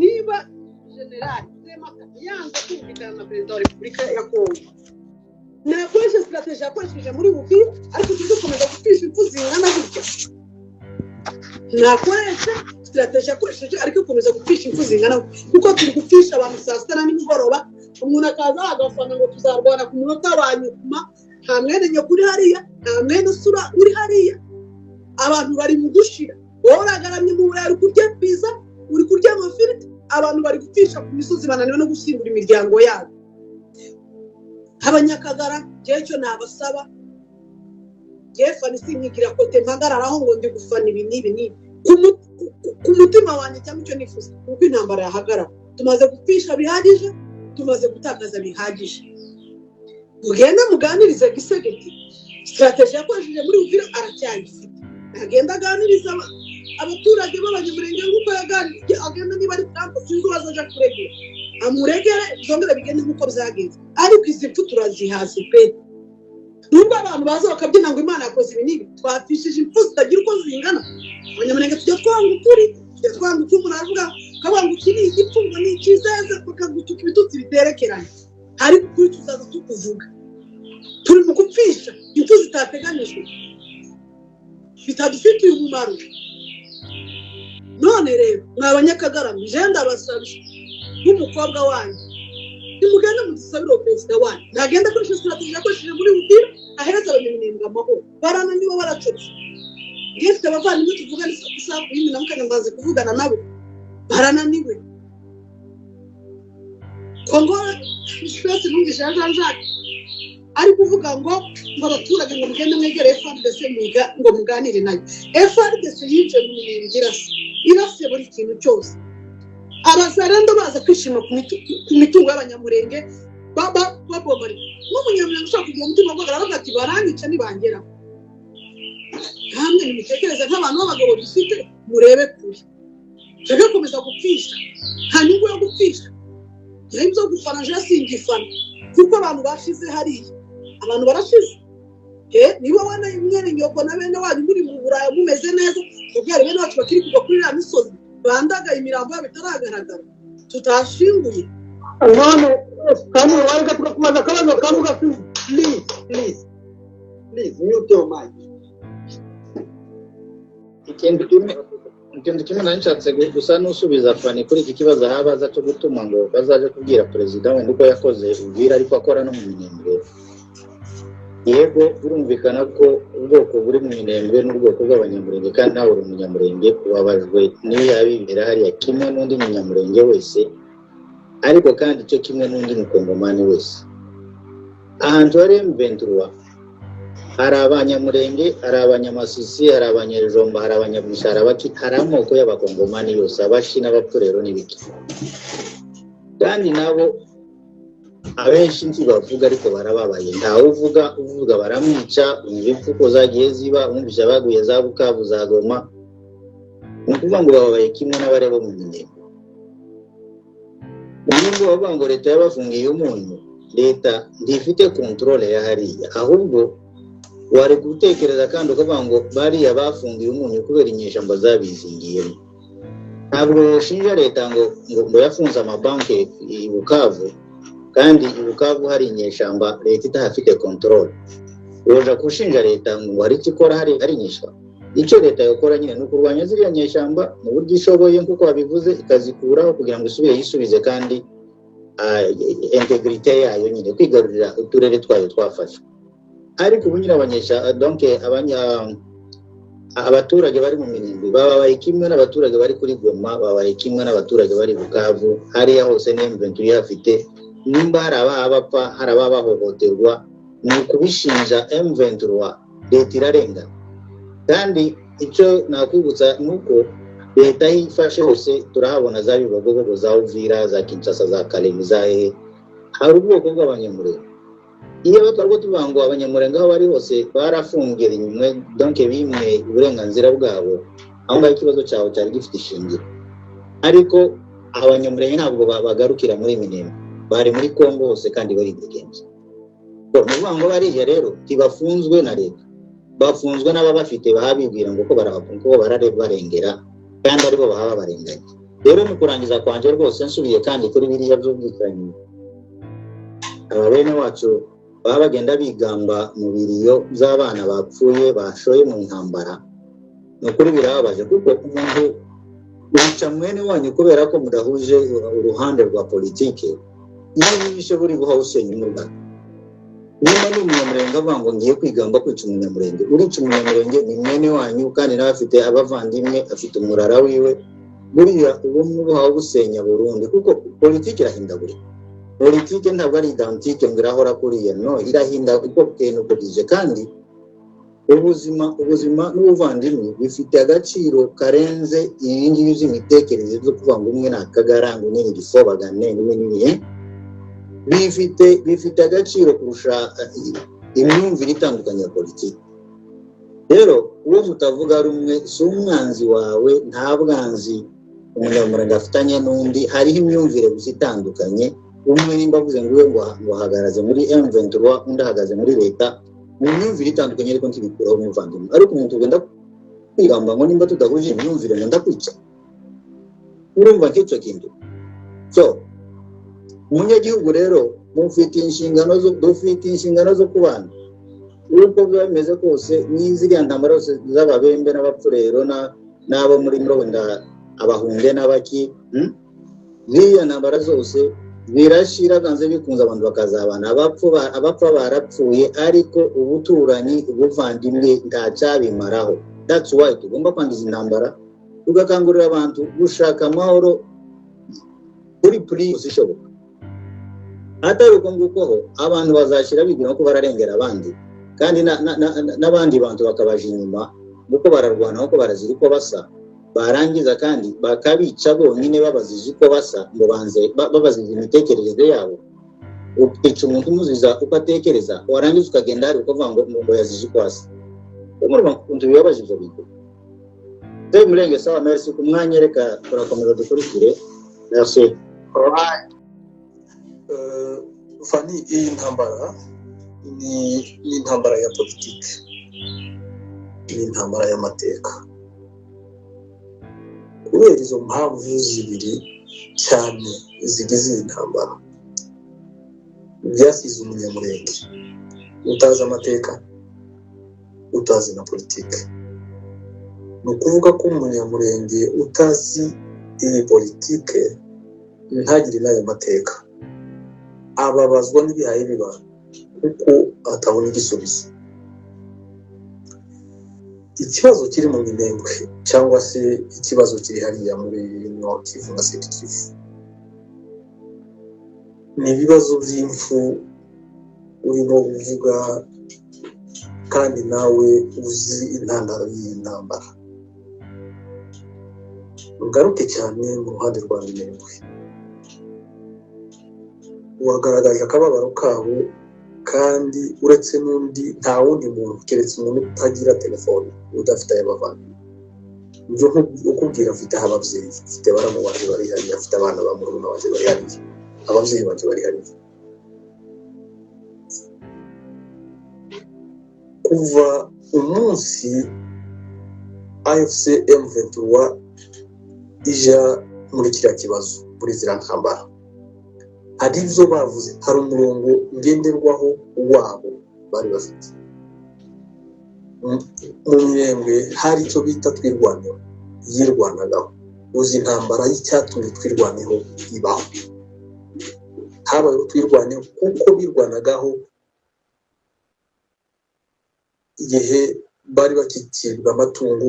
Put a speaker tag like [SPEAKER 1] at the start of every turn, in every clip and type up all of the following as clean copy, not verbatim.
[SPEAKER 1] niba general Semaka yanze kumvikana na perezida wa Repubulika ya Kongo nakoresha strategy akoresheje muri Uvira ariko tudukomeza gufisha impfu zingana gutya nakoresha strategy akoresheje ariko komeza gufisha impfu zingana kuko turi gufisha abantu saa sita n'imigoroba umuntu akaza agafana ngo tuzarwana ku munota wa nyuma nta mwene nyakuri hariya nta mwene usura uri hariya abantu bari mu gushira wowe uragaramye mu buraya uri kurya pizza uri kurya amafiriti abantu bari gufisha ku misozi bananiwe no gushyingura imiryango yabo abanyakagara cyo nabasaba Jefani sinyigira kote mpagararaho ngo ndi gufana ibi nibi ku mutima wanjye cyangwa icyo nifuza kuko intambara yahagarara tumaze gufisha bihagije tumaze gutakaza bihagije mugenda muganirize Gisegeti strategy yakoresheje muri Uvira aracyayifite agenda aganiriza abaturage b'abanyamurenge nk'uko yaganiriye agenda niba ari Trump sinzi bazaja kuregera amuregere zongera bigende nk'uko byagenze ariko izi mfu turazihaze pe nubwo abantu baza bakabyina ngo Imana yakoze ibi nibi twafishije impfu zitagira uko zingana abanyamurenge tujya twanga ukuri tujya twanga uko umuntu avuga kabanga ukiri igipfungo ni ikizeze bakagutuka ibitutsi biterekeranye ariko kuri tuzaza tukuvuga turi mu gupfisha impfu zitateganijwe bitadufitiye umumaro none rero mwabanyakagarama je ndabasabye nk'umukobwa wanyu nimugende mudusabire perezida wanyu nagenda kuri strategy yakoresheje muri Uvira ahereza abanyamurenge amahoro barana nibo baracotse ngifite abavandimwe tuvuga isaha y'imwe namukanya mbaze kuvugana nabo barananiwe Kongo stress numvise Jean-Jacques ari kuvuga ngo abaturage ngo mugende mwegere FARDC mwiga ngo muganire nayo FARDC yije mu mirenge irase buri kintu cyose abazarendo baza kwishima ku mitungo y'abanyamurenge babomari n'umunyamurenge ushaka kugira umutima ngo aravuga ati baranyica nibangera hamwe nimitekereza nk'abantu b'abagabo dufite murebe kuri twebwe komeza gupfisha nta nyungu yo gupfisha ibyo gufana je singifana kuko abantu bashize hariya abantu barashize niba wana imwere nyoko na bene wanyu muri mu buraya mumeze neza ubwari bene wacu bakiri kuva kuri ya misozi bandaga imirambo bitaragaragara tutashinguye none kandi wanga tukumaza kabanza kamuga please mute your mic ikintu kimwe nanshatse gusa nusubiza fani kuri iki kibazo habaza cyo gutuma ngo bazaje kubwira president wenda uko yakoze Uvira ariko akora no mu Minembwe yego birumvikana ko ubwoko buri mu Minembwe n'ubwoko bw'abanyamurenge kandi nawe uri umunyamurenge wabajwe niyo yabibera hariya kimwe n'undi munyamurenge wese ariko kandi cyo kimwe n'undi mukongomani wese ahantu hari M23 hari abanyamurenge hari abanyamasisi hari abanyejomba hari abanyabishara hari amoko y'abakongomani yose abashi n'abapfurero n'ibiki kandi nabo abenshi ntibavuga ariko barababaye ntawe uvuga baramwica imvuko zagiye ziba umubisha baguye za Bukavu za Goma ukuvuga ngo babaye kimwe n'abarebo mu Minembwe nubwo bavuga ngo leta yabafungiye umuntu leta ntifite controle ya hariya ahubwo wari gutekereza kandi ukavuga ngo bariya bafungiye umuntu kubera inyeshamba zabizingiyemo ntabwo shinja leta ngo yafunze amabanki i Bukavu kandi i Bukavu hari inyeshamba leta itafite control woja kushinja leta ngo hari ikikora hari inyeshamba icyo leta yakora nyine no kurwanya ziriya nyeshamba mu buryo ishoboye nkuko babivuze ikazikuraho kugira ngo isubire yisubize kandi integrite yayo nyine kwigarurira uturere twayo twafashe ariko ubunyira abanyesha donc abaturage bari mu Minembwe babaye kimwe n'abaturage bari kuri Goma babaye kimwe n'abaturage bari Bukavu hariya hose n'M23 yafite nimba hari abapfa hari abahohoterwa ni kubishinja M23 leta irarenga kandi icyo nakwibutsa nuko leta yifashe hose turahabona za bibogogo za Uvira za Kinshasa za Kalemi za hari ubwoko bw'abanyamurenge iyo bakarwo tubango abanyamurenge aho bari hose barafungera inyuma donc bimwe uburenganzira bwabo aho ngaho ikibazo cyawe cyari gifite ishingiro ariko abanyamurenge ntabwo bagarukira muri Minembwe bari muri Kongo hose kandi bari bigenze ngo bariya rero tibafunzwe na leta bafunzwe n'ababafite bahabibwira ngo ko barabafunga ko barareba barengera kandi aribo bahaba barenganya
[SPEAKER 2] rero mu kurangiza kwanje rwose nsubiye kandi kuri biriya by'ubwicanyi bene wacu baba bagenda bigamba mu biriyo by'abana bapfuye bashoye mu ntambara nukuri birababaje kuko umuntu wica mwene wanyu kubera ko mudahuje uruhande rwa politike niba bishe buri guha usenya umurwa niba ni umunyamurenge avuga ngo ngiye kwigamba kwica umunyamurenge urica umunyamurenge ni mwene wanyu kandi nawe afite abavandimwe afite umurara wiwe buriya ubumwe buhawe busenya Burundi kuko politike irahindagurika politike ntabwo ari identique ngo irahora kuriya no irahinda uko bwije kandi ubuzima n'ubuvandimwe bifite agaciro karenze ibindi by'imitekerereze byo kuvuga ngo umwe nakagarango n'ini gisobagane n'ibindi bifite agaciro kurusha imyumvire itandukanye ya politike rero uwo mutavuga rumwe si umwanzi wawe nta bwanzi umunyamurenge afitanye n'undi hariho imyumvire gusa itandukanye umwe nimba avuze ngo we ngo ahagaze muri M23 undi ahagaze muri leta mu myumvire itandukanye ariko ntibikuraho umuvandimwe ariko umuntu ugenda kwigamba ngo nimba tudahuje imyumvire ngo ndakwica urumva nk'icyo kintu so umunyagihugu rero dufite inshingano zo kubana uko biba bimeze kose n'iziriya ntambara zose z'ababembe n'abapfurero n'abo muri Mronda abahunde n'abaki ziriya ntambara zose birashira ganze bikunze abantu bakazabana abapfa barapfuye ariko ubuturanyi ubuvandimwe ntacabimaraho that's why tugomba kwangiza intambara tugakangurira abantu gushaka amahoro kuri please ishoboka atari uko nguko abantu bazashira bigira ko bararengera abandi kandi n'abandi bantu bakabaje inyuma nuko bararwana uko barazira uko basa barangiza kandi bakabica bonyine babazije uko basa ngo banze babaziza imitekerereze yabo ukica umuntu umuziza uko atekereza warangiza ukagenda hari uko vuga ngo yazije uko asa umurwa kuntu bibabaje ibyo bintu Dave Murenge sawa merci ku mwanya reka turakomeza dukurikire merci
[SPEAKER 3] alright Fani iyi ntambara ni intambara ya politike ni intambara y'amateka kubera izo mpamvu zibiri cyane zigize iyi ntambara byasize umunyamurenge utazi amateka utazi na politike ni ukuvuga ko umunyamurenge utazi iyi politike ntagire n'ayo mateka ababazwa n'ibihaye biba kuko atabona igisubizo ikibazo kiri mu Minembwe cyangwa se ikibazo kiri hariya muri Nord Kivu na Sud Kivu ni ibibazo by'imfu urimo uvuga kandi nawe uzi intandaro y'intambara ngaruke cyane mu ruhande rwa Minembwe wagaragaje akababaro kabo kandi uretse n'undi nta wundi muntu keretse umuntu utagira telefone udafite ayabavandimwe ibyo ukubwira afite ababyeyi afite baramu baje bari hariya afite abana ba murumuna baje bari hariya ababyeyi baje bari hariya kuva umunsi AFC M23 ija muri kiriya kibazo muri ziriya ntambara hari ibyo bavuze hari umurongo ngenderwaho wabo bari bafite mu Minembwe hari icyo bita twirwaneho yirwanagaho uzi intambara y'icyatumye twirwaneho ibaho habayeho twirwaneho kuko birwanagaho igihe bari bakikirwa amatungo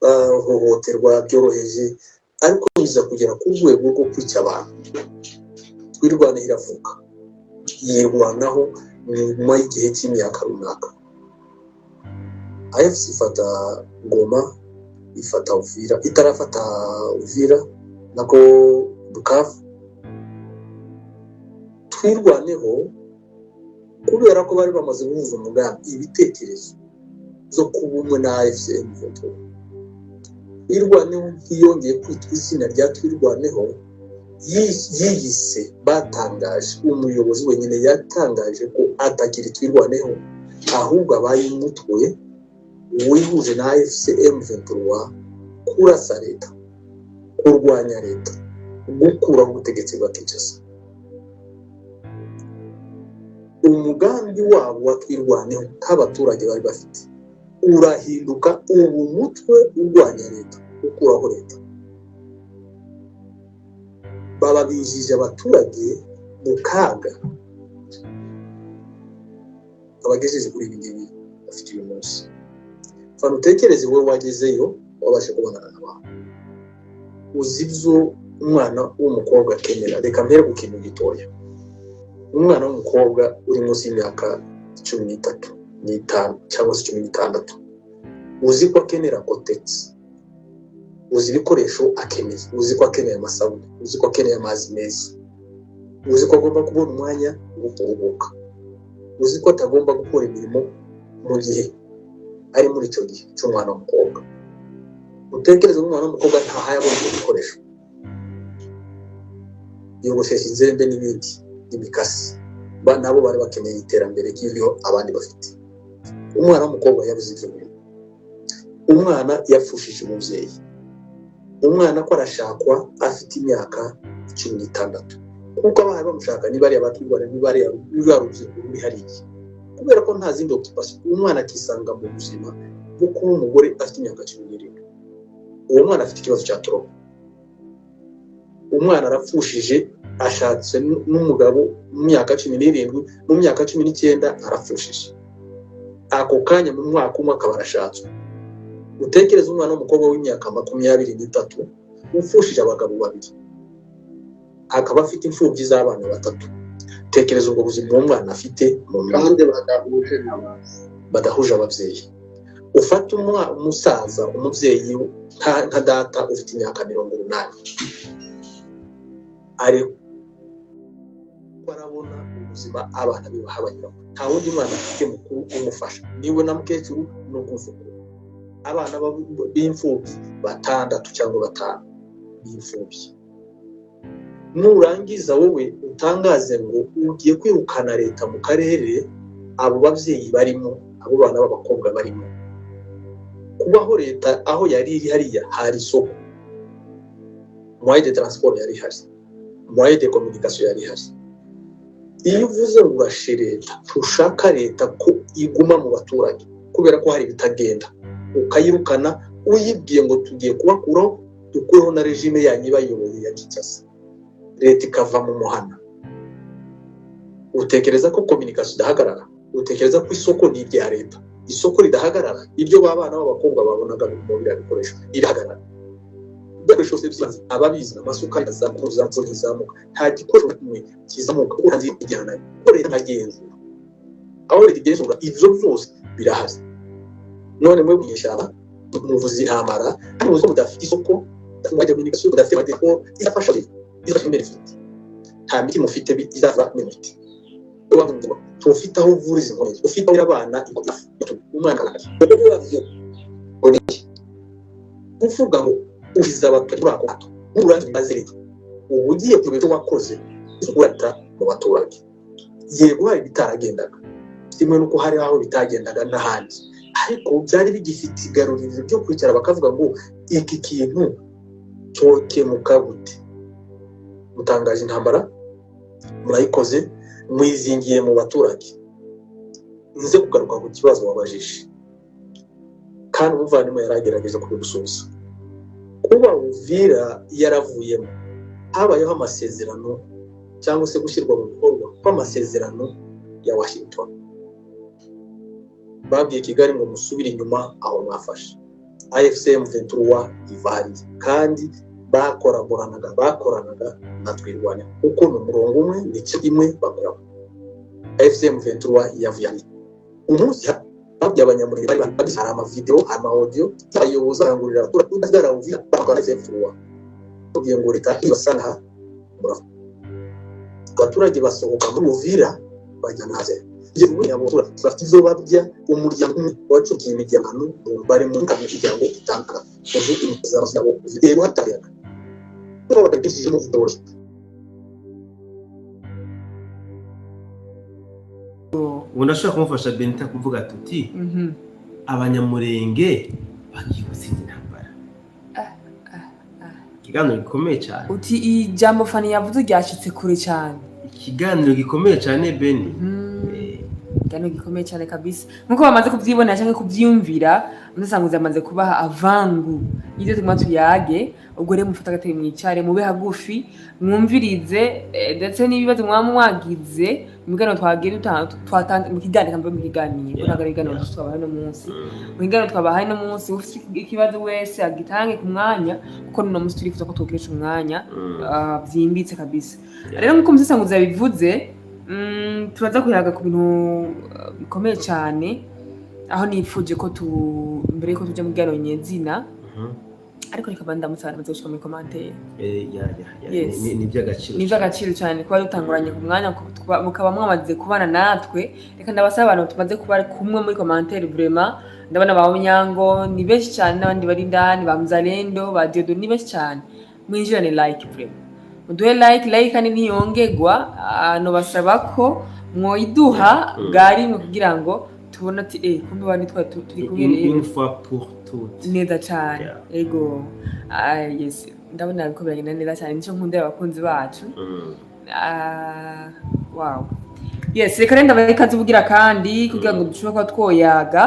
[SPEAKER 3] bahohoterwa byoroheje ariko biza kugera ku rwego rwo kwica abantu twirwaneho iravuka yirwanaho nyuma y'igihe cy'imyaka runaka AFC ifata Goma ifata Uvira itarafata Uvira nako Bukavu twirwaneho kubera ko bari bamaze guhuza umugambi ibitekerezo zo kuba umwe na AFC M23 twirwaneho yongeye kwitwa izina rya twirwaneho yiyise batangaje umuyobozi wenyine yatangaje ko atakiri twirwaneho ahubwo abaye umutwe wihuje na AFC M23 kurasa leta kurwanya leta gukuraho ubutegetsi bwa Kinshasa. Umugambi wabo watwirwaneho nk'abaturage bari bafite urahinduka ubu mutwe urwanya leta gukuraho leta. Baba bijije abaturage mu kaga abagejeje kuri ibi ngibi bafite uyu munsi. Fana utekereze wowe wagezeyo wabashe kubonana n'abantu uzi ibyo umwana w'umukobwa akenera. Reka mbere ku kintu gitoya. Umwana w'umukobwa uri munsi y'imyaka 13 n'itanu cyangwa se 16 uzi ko akenera kotegisi, uzi ibikoresho akeneye, uzi ko akeneye amasabune, uzi ko akeneye amazi meza, uzi ko agomba kubona umwanya wo kuruhuka, uzi ko atagomba gukora imirimo mu gihe ari muri icyo gihe cy'umwana w'umukobwa. Utekereza umwana w'umukobwa ntahaye abona ibikoresho, yogoshesha inzembe n'ibindi n'imikasi, nabo bari bakeneye iterambere ry'ibyo abandi bafite. Umwana w'umukobwa yabuze ibyo bintu. Umwana yapfushije umubyeyi. Umwana ko arashakwa afite imyaka 16 kuko abana bamushaka niba ari abatwirwana niba ari urubyiruko ruri hariya, kubera ko nta zindi occupation. Umwana akisanga mu buzima bwo kuba umugore afite imyaka 17. Uwo mwana afite ikibazo cya trauma. Umwana arapfushije ashatse n'umugabo mu myaka 17, mu myaka 19 arapfushije. Ako kanya mu mwaka umwe akaba arashatswe. Utekereza umwana w'umukobwa w'imyaka 23 upfushije abagabo babiri, akaba afite imfubyi z'abana 3. Tekereza ubwo buzima uwo mwana afite mu
[SPEAKER 2] kandi
[SPEAKER 3] badahuje ababyeyi. Ufata umusaza umubyeyi nka data ufite imyaka 80 ari barabona ubuzima abana bibahabanyiraho. Nta wundi mwana afite mukuru umufasha, niwe na mukecuru no kuvuga. Abana b'imfubyi 6 cyangwa 5 b'imfubyi. Nurangiza wowe utangaze ngo ugiye kwirukana leta mu karere, abo bavyeyi barimo, abo bana b'abakobwa barimo. Kubaho leta aho yari iri hariya hari isoko, moyen de transport yari hari, moyen de communication yari hari. Iyo uvuze ngo urashe leta, tushaka leta ko iguma mu baturage kubera ko hari bitagenda, ukayirukana uyibwiye ngo tugiye kubakuraho dukureho na regime yanyu bayoboye ya Kinshasa, leta ikava mu muhana. Utekereza ko communication idahagarara? Utekereza ko isoko ni irya leta? Isoko ridahagarara, ibyo babana b'abakobwa babonaga mu bira bikoresho irahagarara. Ibikoresho byose ababizi amasuka yazamuka zamuka, nta gikoresho kimwe kizamuka uranzi igihana leta ntagenzura. Aho leta igenzura ivyo byose birahari. None mwe mwishaba umuvuzi intambara muzo mudafite isoko, mujya muri isoko mudafite ko izafasha izafite. Nta miti mufite izaza n'imiti. Tufite aho uvuriza inkomezi, ufite aho abana umwana wabyo oniki uvuga ngo uhiza abaturage bato n'urangi bazirika ubugiye kubyo wakoze urata mu baturage. Yego hari bitaragendaga, kimwe nuko hari aho bitagendaga n'ahandi, ariko byari bigifite igaruriro ryo kwicara bakavuga ngo iki kintu cyoke mukabute. Mutangaje intambara murayikoze, mwizingiye mu baturage. Nze kugaruka ku kibazo wabajije kandi umuvandimwe yaragerageje kubigusubiza. Kuba Uvira yaravuyemo habayeho amasezerano cyangwa se gushyirwa mu bikorwa kw'amasezerano ya Washington. Babwiye Kigali ngo musubire inyuma aho mwafashe. AFCM 23 ivari kandi bakoranaga na twirwanya kuko mu murongo umwe n'icyo imwe bakora. AFCM 23 yavuye umunsi by'abanyamurenge bari bagishara ama video ama audio ayoboza angurira abaturage Uvira bakora AFCM 23 kugira ngo leta ibasanga abaturage basohoka muri Uvira bajya naze. Yewe abaturage bafite izo babya umuryango wacukiye imiryango bari mu miryango itanga uzi imizaro zabo rero hatariyaga bagishije mu video.
[SPEAKER 4] Unashaka kumufasha Benita kuvuga tuti abanyamurenge bagiye gutsinda intambara. ikiganiro gikomeye cyane
[SPEAKER 5] uti ijambo Fanny yavuze ryashitse kure cyane
[SPEAKER 4] ikiganiro gikomeye cyane Beni
[SPEAKER 5] ikiganiro gikomeye cyane kabisa nkuko bamaze kubyibonera cyangwa kubyiyumvira musanguze amaze kubaha avangu y'ibyo tuguma tuyage ubwo rero mufata agatebe mwicare mube hagufi mwumvirize ndetse n'ibibazo mwagize mu kiganiro twagiye twatanga mu kiganiro mu kiganiro ntabwo ibiganiro twabahaye no munsi mu kiganiro twabahaye no munsi ufite ikibazo wese agitange ku mwanya kuko no munsi turifuza ko twokeresha umwanya byimbitse kabisa rero nkuko musanguze yabivuze turaza kuyaga ku bintu bikomeye cyane aho nifuje ko mbere yuko tujya mu kiganiro nyezina ariko reka bandamutse abantu bazoshika muri commentaire
[SPEAKER 4] ni
[SPEAKER 5] by'agaciro cyane kuba dutanguranye ku mwanya mukaba mwamaze kubana natwe reka ndabasaba abantu tumaze kuba kumwe muri commentaire vraiment ndabona ba Munyango ni benshi cyane n'abandi bari ndani ba Mzalendo ba Diodo ni benshi cyane mwinjirane like vraiment muduhe like kandi niyongegwa no basaba ko mwoyiduha bwari mu kugira ngo tubona ati kumbe bani turi kumwe
[SPEAKER 4] une fois pour toutes
[SPEAKER 5] neza cyane ego yes ndabona ko biragenda neza cyane nico nkunda abakunzi bacu wow yes reka renda barekaze ubugira kandi kugira ngo dushobora twoyaga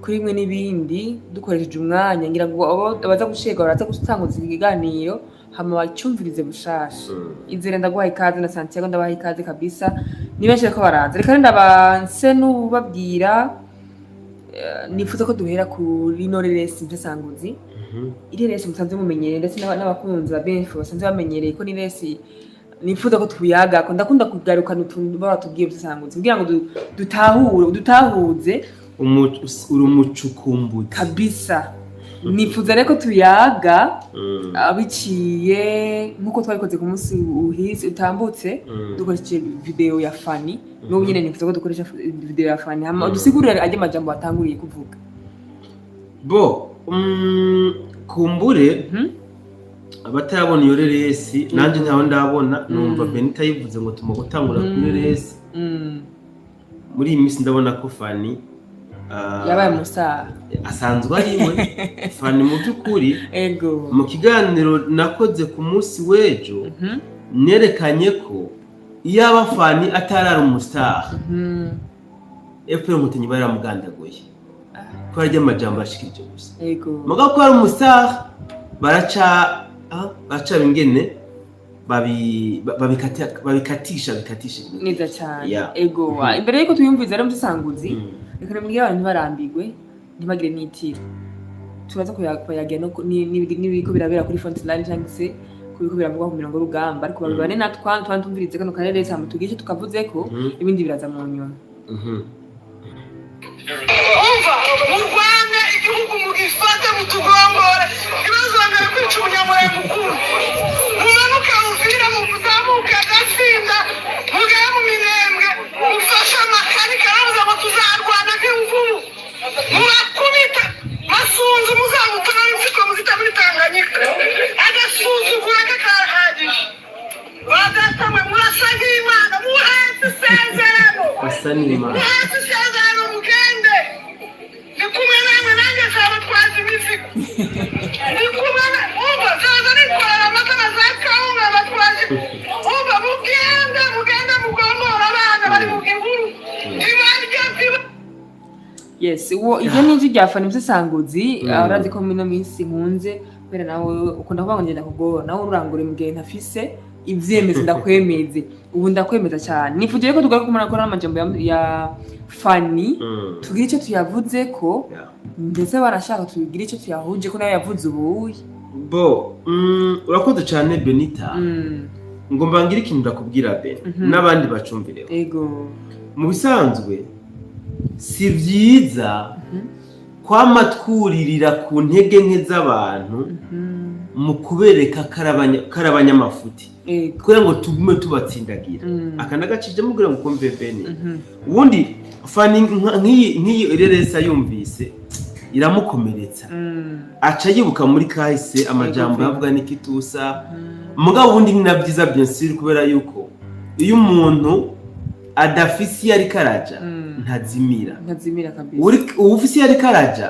[SPEAKER 5] kuri mwe n'ibindi dukoresheje umwanya ngira ngo abaza gushega baraza gutanguza ikiganiro hama bacyumvirize bushasha inzira ndaguha ikaze na Santiago ndabaha ikaze kabisa ni benshi ko baraza reka renda banse n'ubabwira nifuza ko duhera kuri Norelesi Mpesanguzi Irelesi musanze mumenyereye ndetse n'abakunzi ba benshi basanze bamenyereye ko Niresi nifuza ko tuyaga ko ndakunda kugarukana utuntu baratubwiye Mpesanguzi kugira ngo dutahuze
[SPEAKER 4] umucukumbuzi
[SPEAKER 5] kabisa nifuza reko tuyaga abiciye nkuko twabikoze ku munsi uhise utambutse dukoresheje video ya Fanny n'ubu nyine nifuza ko dukoresha video ya Fanny hama dusigurire ajye majambo atanguriye kuvuga
[SPEAKER 4] bo kumbure abatarabona iyo Reresi nanje ntaho ndabona numva Benita yivuze ngo tuma gutangura kuri Reresi muri iyi minsi ndabona ko Fanny
[SPEAKER 5] yabaye musa
[SPEAKER 4] asanzwe ariwe Fanny mu byukuri
[SPEAKER 5] ego
[SPEAKER 4] mu kiganiro nakoze ku munsi wejo nerekanye ko iyo aba Fanny atarara umustar efero mutenyi baramugandagoye ko arya amajambo ashikije gusa
[SPEAKER 5] ego
[SPEAKER 4] muga ko ari umustar baraca bingene babikatisha
[SPEAKER 5] neza cyane ego imbere yuko tuyumviza rero Mpesanguzi reka mbwira abantu barambigwe ntibagire n'itiro turaza kuyaga n'ibiko birabera kuri Frontline cyangwa se kubiko biravugwa ku mirongo rugamba ariko babibane natwa twantumvirize kano karere cyane tugishe tukavuze ko ibindi biraza mu nyuma
[SPEAKER 6] umva murwane igihugu mugifate mutugongore ibazanga kwica umunyamurenge mukuru mumanuka uvira mu kuzamuka agasinda mugaya mu minembwe ufashe amakanika aravuze ngo tuzarwana nk'imvubu murakubita masunzu muzamutora insiko muzita muri Tanganyika agasuzugura kakarahagije badatamwe murasa nk'Imana muhetse isezerano muhetse isezerano mugende ni kumwe namwe nanjye zaba twazi imizigo ni kumwe umva zaza nikorera amatara za kawunga batwaje umva mugende mugomora abana bari mu gihuru
[SPEAKER 5] yes uwo ibyo n'inzu rya Fanny Mpesanguzi arazi ko mino minsi nkunze kubera nawe ukunda kuvuga ngo ngenda kugora nawe urangure mu gihe ntafise ivyemeze ndakwemeze ubu ndakwemeza cyane nifuje ko tugaruka kumara ko amajambo ya Fanny tugira icyo tuyavuze ko ndetse barashaka tugira icyo tuyahuje ko nawe yavuze ubuye
[SPEAKER 4] bo urakoze cyane Benita ngo mbangire ikintu ndakubwira Ben n'abandi bacumvireho
[SPEAKER 5] ego
[SPEAKER 4] mu bisanzwe si byiza kwamatwuririra ku ntege nke z'abantu mu kubereka karabanyamafuti kugira ngo tugume tubatsindagira akana gacije mugira ngo kombe Beni ubundi Fanny nk'iyi Reresi yumvise iramukomeretsa aca yibuka muri kahise amajambo yavuga n'ikitusa mugabo ubundi ni nabyiza bien sûr kubera yuko iyo umuntu adafisi yari karaja ntazimira
[SPEAKER 5] kabisa
[SPEAKER 4] ufisi yari karaja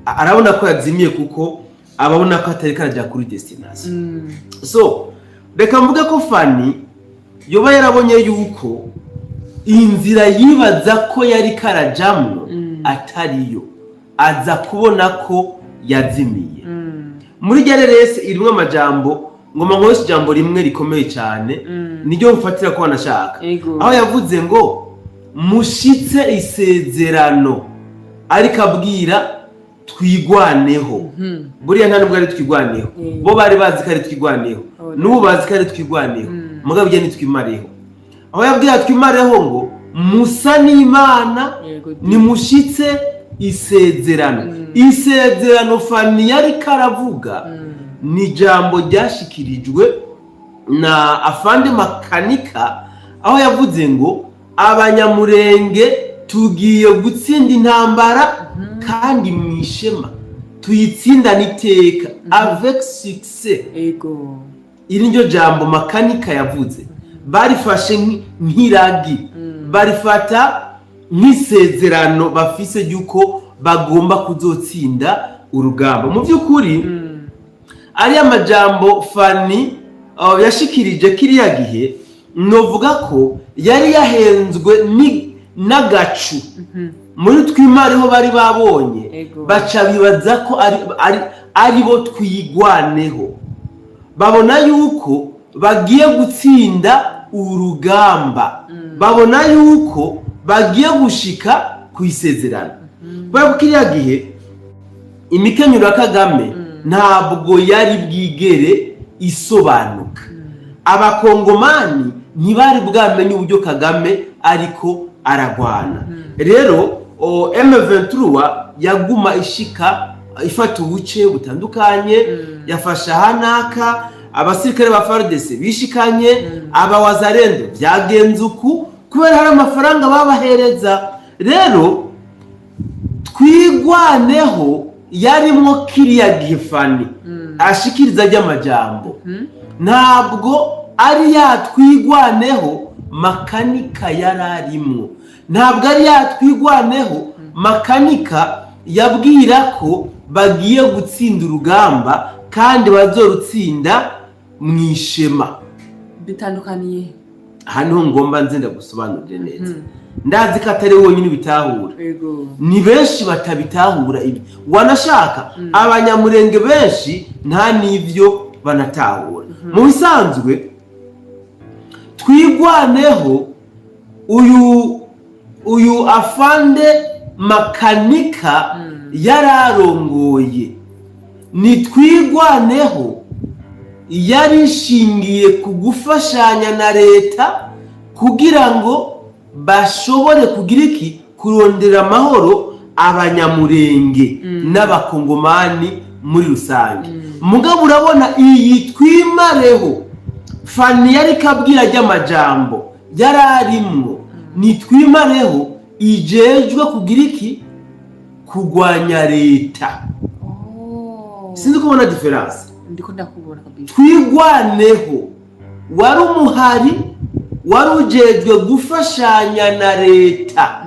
[SPEAKER 4] arabona ko yazimiye kuko ababona ko atari karajya kuri destination. So reka mvuge ko Fanny yoba yarabonye yuko inzira yibaza ko yari karajamwo atariyo, aza kubona ko yazimiye. Muri gererese irimo amajambo ngoma nkose ijambo rimwe rikomeye cyane niryo mfatira ko banashaka, aho yavuze ngo mushitse isezerano ariko abwira twigwaneho. Buriya nta nubwo ari twigwaneho, bo bari bazi ko ari twigwaneho, n'ubu bazi ko ari twigwaneho, mugabo bye nitwimareho. Aho yabwira twimareho ngo musa n'Imana nimushitse isezerano. Isezerano Fanny yari karavuga ni jambo ryashikirijwe na afande Makanika, aho yavuze ngo abanyamurenge tugiye gutsinda intambara kandi mwishema tuyitsindana iteka avec succès. Iri niryo jambo Makanika yavuze, barifashe nk'iragi, barifata nk'isezerano bafise yuko bagomba kuzotsinda urugamba. Mu by'ukuri ari amajambo Fanny yashikirije kiriya gihe, novuga ko yari yahenzwe n'agacu muri twimareho bari babonye, baca bibaza ko ari bo twigwaneho, babona yuko bagiye gutsinda urugamba, babona yuko bagiye gushika ku isezerano. Kubera kiriya gihe imikenyero ya Kagame ntabwo yari bwigere isobanuka, abakongomani ntibari bwamenye uburyo Kagame ariko aragwana. Rero M23 yaguma ishika ifata ubuce butandukanye, yafasha hanaka, abasirikare ba FARDC bishikanye, abawazarendo byagenze uku kubera hari amafaranga babahereza. Rero twigwaneho yarimo kiriya gihe Fanny ashikiriza ry'amajambo, ntabwo ari yatwigwaneho Makanika yararimo, ntabwo ari yatwigwaneho Makanika yabwira ko bagiye gutsinda urugamba kandi bazorutsinda mwishema.
[SPEAKER 5] Bitandukaniye
[SPEAKER 4] hano ngomba nzenda gusobanurira neza. Ndazi ko atari wonyine bitahura, ni benshi batabitahura ibi wanashaka. Abanyamurenge benshi nta nivyo banatahura. Mu bisanzwe twigwaneho uyu afande Makanika yararongoye, ni twigwaneho yari ishingiye ku gufashanya na leta kugira ngo bashobore kugira iki, kurondera amahoro abanyamurenge n'abakongomani muri rusange. Mugabo urabona iyi twimareho Fanny yari kabwira ry'amajambo yararimwo, ni twimareho ijejwe kugira iki, kugwanya leta. Sinzi kubona difference.
[SPEAKER 5] Ndiko ndakubona kabisa.
[SPEAKER 4] Twigwaneho wari umuhari, wari ujejwe gufashanya na leta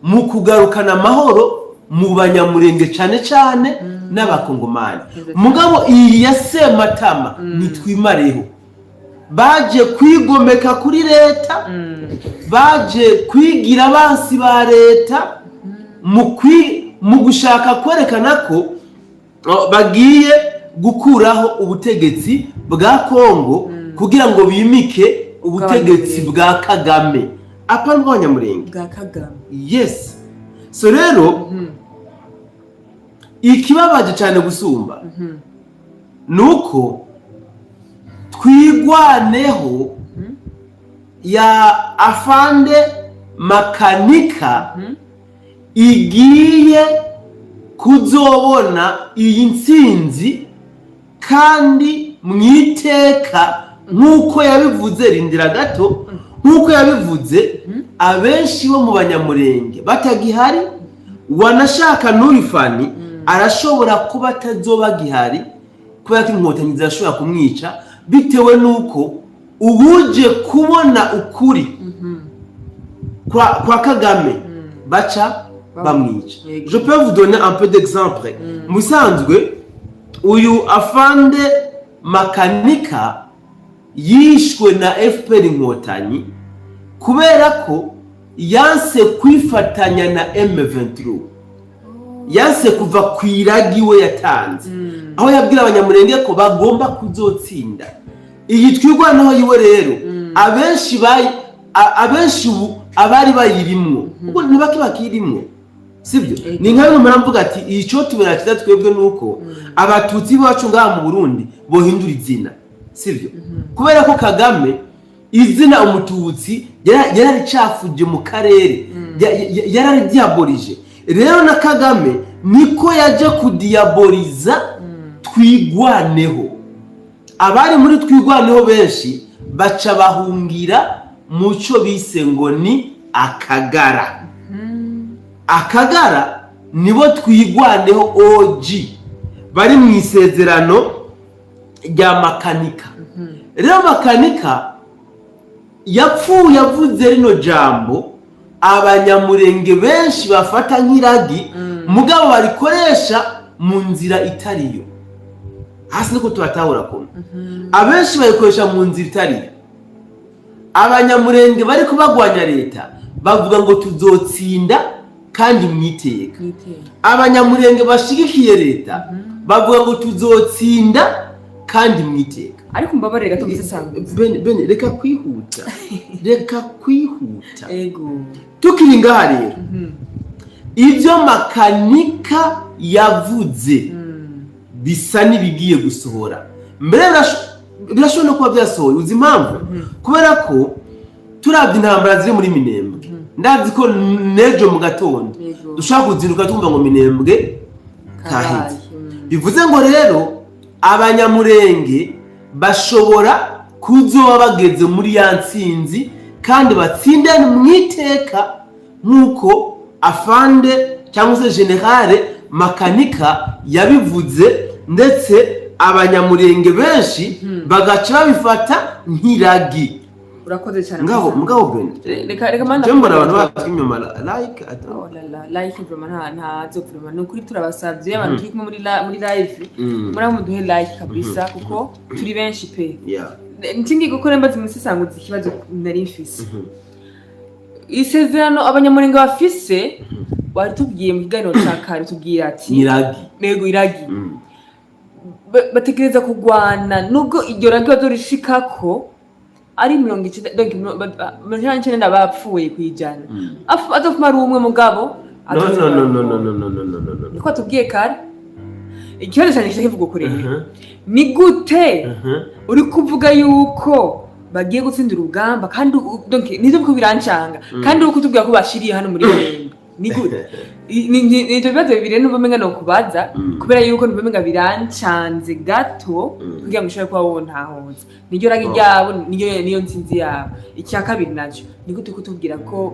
[SPEAKER 4] mu kugarukana amahoro mu banyamurenge cyane cyane n'abakongomani. Mugabo iyi ya Sematama ni twimareho baje kwigomeka kuri leta, baje kwigira abansi ba leta mu gushaka kwerekana ko bagiye gukuraho ubutegetsi bwa Kongo kugira ngo bimike ubutegetsi bwa Kagame. Apa n'abanyamurenge
[SPEAKER 5] bwa Kagame.
[SPEAKER 4] Yes. So rero ikibabaje cyane gusumba nuko twigwaneho ya afande Makanika igiye kuzobona iyi ntsinzi kandi mwiteka nkuko yabivuze. Rindira gato, nkuko yabivuze abenshi bo mu banyamurenge batagihari, wanashaka n'uri Fanny arashobora kuba atazoba gihari kubera ko inkotanyi zashobora kumwica bitewe nuko ubuje kubona ukuri kwa Kagame baca bamwica. Je peux vous donner un peu d'exemple. Musanzwe uyu afande Makanika yishwe na FPR Inkotanyi kubera ko yanse kwifatanya na M23, yanse kuva ku iragi we yatanze, aho yabwira abanyamurenge ko bagomba kuzotsinda iyi twirwanaho yiwe. Rero abenshi abari bayirimwo kuko ntibakibakirimo, sibyo? Ni nka bimwe muravuga ati icyo tubera kiza twebwe nuko abatutsi bacu ngaha mu Burundi bohindura izina, sibyo? Kubera ko Kagame izina umututsi yararicafuje mu karere, yararidiabolije. Rero na Kagame niko yaje kudiaboliza twigwaneho. Abari muri twigwaneho benshi baca bahungira muco bise ngo ni Akagara. Akagara nibo twigwaneho OG bari mu isezerano rya Makanika. Rero Makanika yapfuye yavuze rino jambo, abanyamurenge benshi bafata nk'iragi, mugabo barikoresha mu nzira itariyo. Hasi niko tubatahura kumwe. Abenshi bayikoresha mu nzira itariyo. Abanyamurenge bari kubagwanya leta bavuga ngo tuzotsinda kandi mwiteka. Abanyamurenge bashigikiye leta bavuga ngo tuzotsinda kandi mwiteka.
[SPEAKER 5] Ariko mbabarira gato bisasanga.
[SPEAKER 4] Ben reka kwihuta. Reka kwihuta. Ego. Tukiri ngaha rero. Ibyo Makanika yavuze bisa nibigiye gusohora. Mbere birashobora kuba byasohoye. Uzi impamvu? Kubera ko turabye intambara ziri muri Minembwe. Ndazi ko nejo mu gatondo dushaka kuzinduka tumva ngo Minembwe kahitse. Bivuze ngo rero abanyamurenge bashobora kuzoba bageze muri ya ntsinzi kandi batsindane mu iteka nk'uko afande cyangwa se generale Makanika yabivuze, ndetse abanyamurenge benshi bagaca babifata nk'iragi.
[SPEAKER 5] Urakoze cyane.
[SPEAKER 4] Mugabo Ben.
[SPEAKER 5] Reka manda.
[SPEAKER 4] Jembo abantu batwimyoma like
[SPEAKER 5] like vraiment nta zo vraiment nukuri turabasavye abantu turi muri live muramuduhe like kabisa kuko turi benshi pe. Ntingi gukora mbazi musisanguza ikibazo nari mfise. Isezerano abanyamurenge bafise bari tubwiye mu kiganiro cyakare tubwira ati
[SPEAKER 4] iragi.
[SPEAKER 5] Nego iragi. Bategereza kugwana nubwo iryo ragi bazorishikako ari 90 bapfuye kwijana. Azofumara umwe mugabo. No. Niko tubwiye kare. Ikibazo cyane kivuga kuri ni gute uri kuvuga yuko bagiye gutsindira urugamba kandi donc nizo biko birancanga kandi uko tubwira ko bashiriye hano muri Burundi. Ni gute? Ni bibazo bibiri n'ubumenga no kubaza kubera yuko n'ubumenga birancanze gato kugira ngo ushobore kuba wontahoza. Niryo ragi ryabo niyo ntsinzi yabo. Icya kabiri naco ni gute kutubwira ko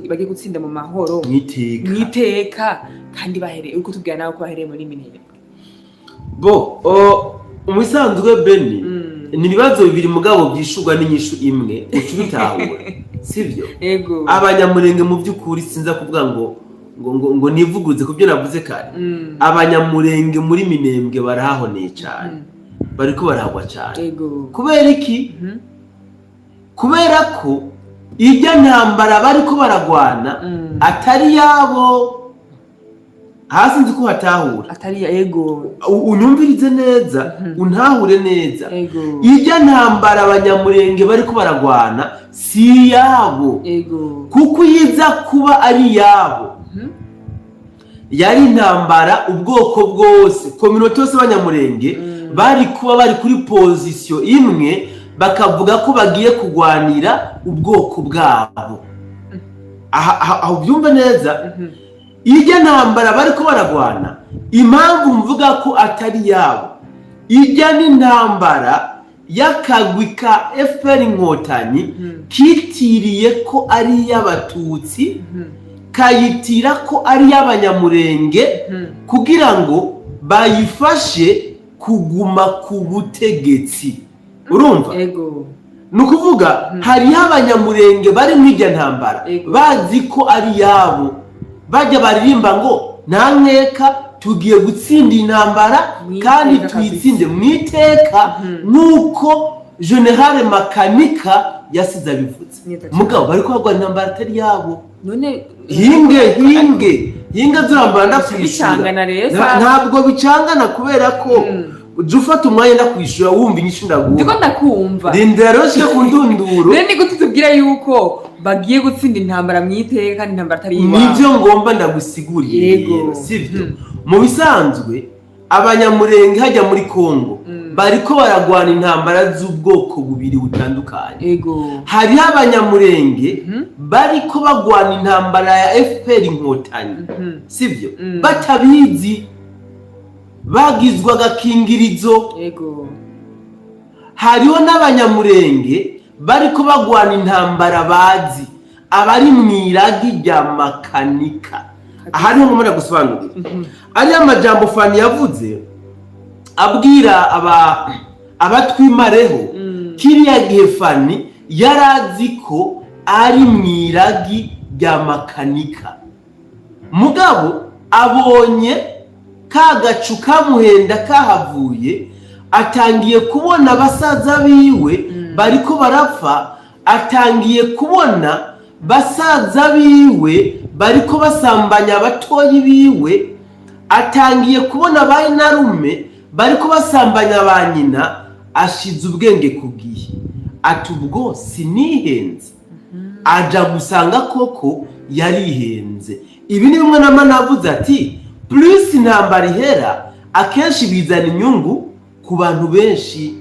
[SPEAKER 5] bagiye gutsinda mu mahoro mwiteka kandi bahereye uko tubwira nawe ko bahereye muri Minembwe.
[SPEAKER 4] Umusanzwe Beni ni bibazo bibiri mugabo byishurwa n'inyishu imwe ucubitahura. Sivyo?
[SPEAKER 5] Yego.
[SPEAKER 4] Abanyamurenge mu by'ukuri sinza kuvuga ngo nivuguze kubyo navuze kare. Abanyamurenge muri Minembwe barahoneye cyane. Bariko barahagwa cyane.
[SPEAKER 5] Yego.
[SPEAKER 4] Kubera iki? Kubera ko ijya ntambara bariko baragwana atari yabo. Hasi nzi ko hatahura.
[SPEAKER 5] Atari yego.
[SPEAKER 4] Unyumvirize neza, untahure neza.
[SPEAKER 5] Yego.
[SPEAKER 4] Ijya ntambara abanyamurenge bariko baragwana si yabo.
[SPEAKER 5] Yego.
[SPEAKER 4] Kuko yiza kuba ari yabo. Yari intambara ubwoko bwose. Community yose abanyamurenge bari kuba bari kuri position imwe bakavuga ko bagiye kugwanira ubwoko bwabo. Aho byumva neza. Ijya ntambara bariko baragwana impamvu mvuga ko atari yabo. Ijya n'intambara yakagwi ka FPR Inkotanyi kitiriye ko ari y'abatutsi kayitira ko ari y'abanyamurenge kugira ngo bayifashe kuguma ku butegetsi. Urumva?
[SPEAKER 5] Ego.
[SPEAKER 4] Nukuvuga hari y'abanyamurenge bari mu ijya ntambara bazi ko ari yabo. Bajya baririmba ngo nta nkeka tugiye gutsinda intambara kandi tuyitsinde mu iteka nk'uko General Makanika yasize abivuze. Mugabo bari kwagwa intambara atari yabo.
[SPEAKER 5] None
[SPEAKER 4] hinge zurambara ndakwishura. Ntabwo bicangana kubera ko uje ufata umwanya ndakwishura wumva inyishu ndaguha.
[SPEAKER 5] Ndiko ndakumva.
[SPEAKER 4] Rindira roshe ku ndunduro.
[SPEAKER 5] None gute tubwira yuko bagiye gutsinda intambara mu iteka kandi intambara atari yabo.
[SPEAKER 4] Nivyo ngomba ndagusiguriye. Sivyo. Mu bisanzwe abanyamurenge hajya muri Kongo bariko baragwana intambara z'ubwoko bubiri butandukanye. Hari abanyamurenge bariko bagwana intambara ya FPR Inkotanyi. Sivyo? Batabizi bagizwa gakingirizo. Hariho n'abanyamurenge bariko bagwana intambara bazi abari mwiragi rya Makanika. Aha niho ngomba gusobanurira. Ari amajambo Fani yavuze abwira abatwimareho kiriya gihe Fani yarazi ko ari mwiragi rya Makanika. Mugabo abonye ka gacu kamuhenda kahavuye atangiye kubona abasaza biwe bariko barapfa, atangiye kubona basaza biwe bariko basambanya abatoyi biwe, atangiye kubona bayinarume bariko basambanya ba nyina. Ashize ubwenge kugiye ati ubwo sinihenze, aja gusanga koko yarihenze. Ibi ni bimwe navuze ati plus intambara ihera akenshi bizana inyungu ku bantu benshi.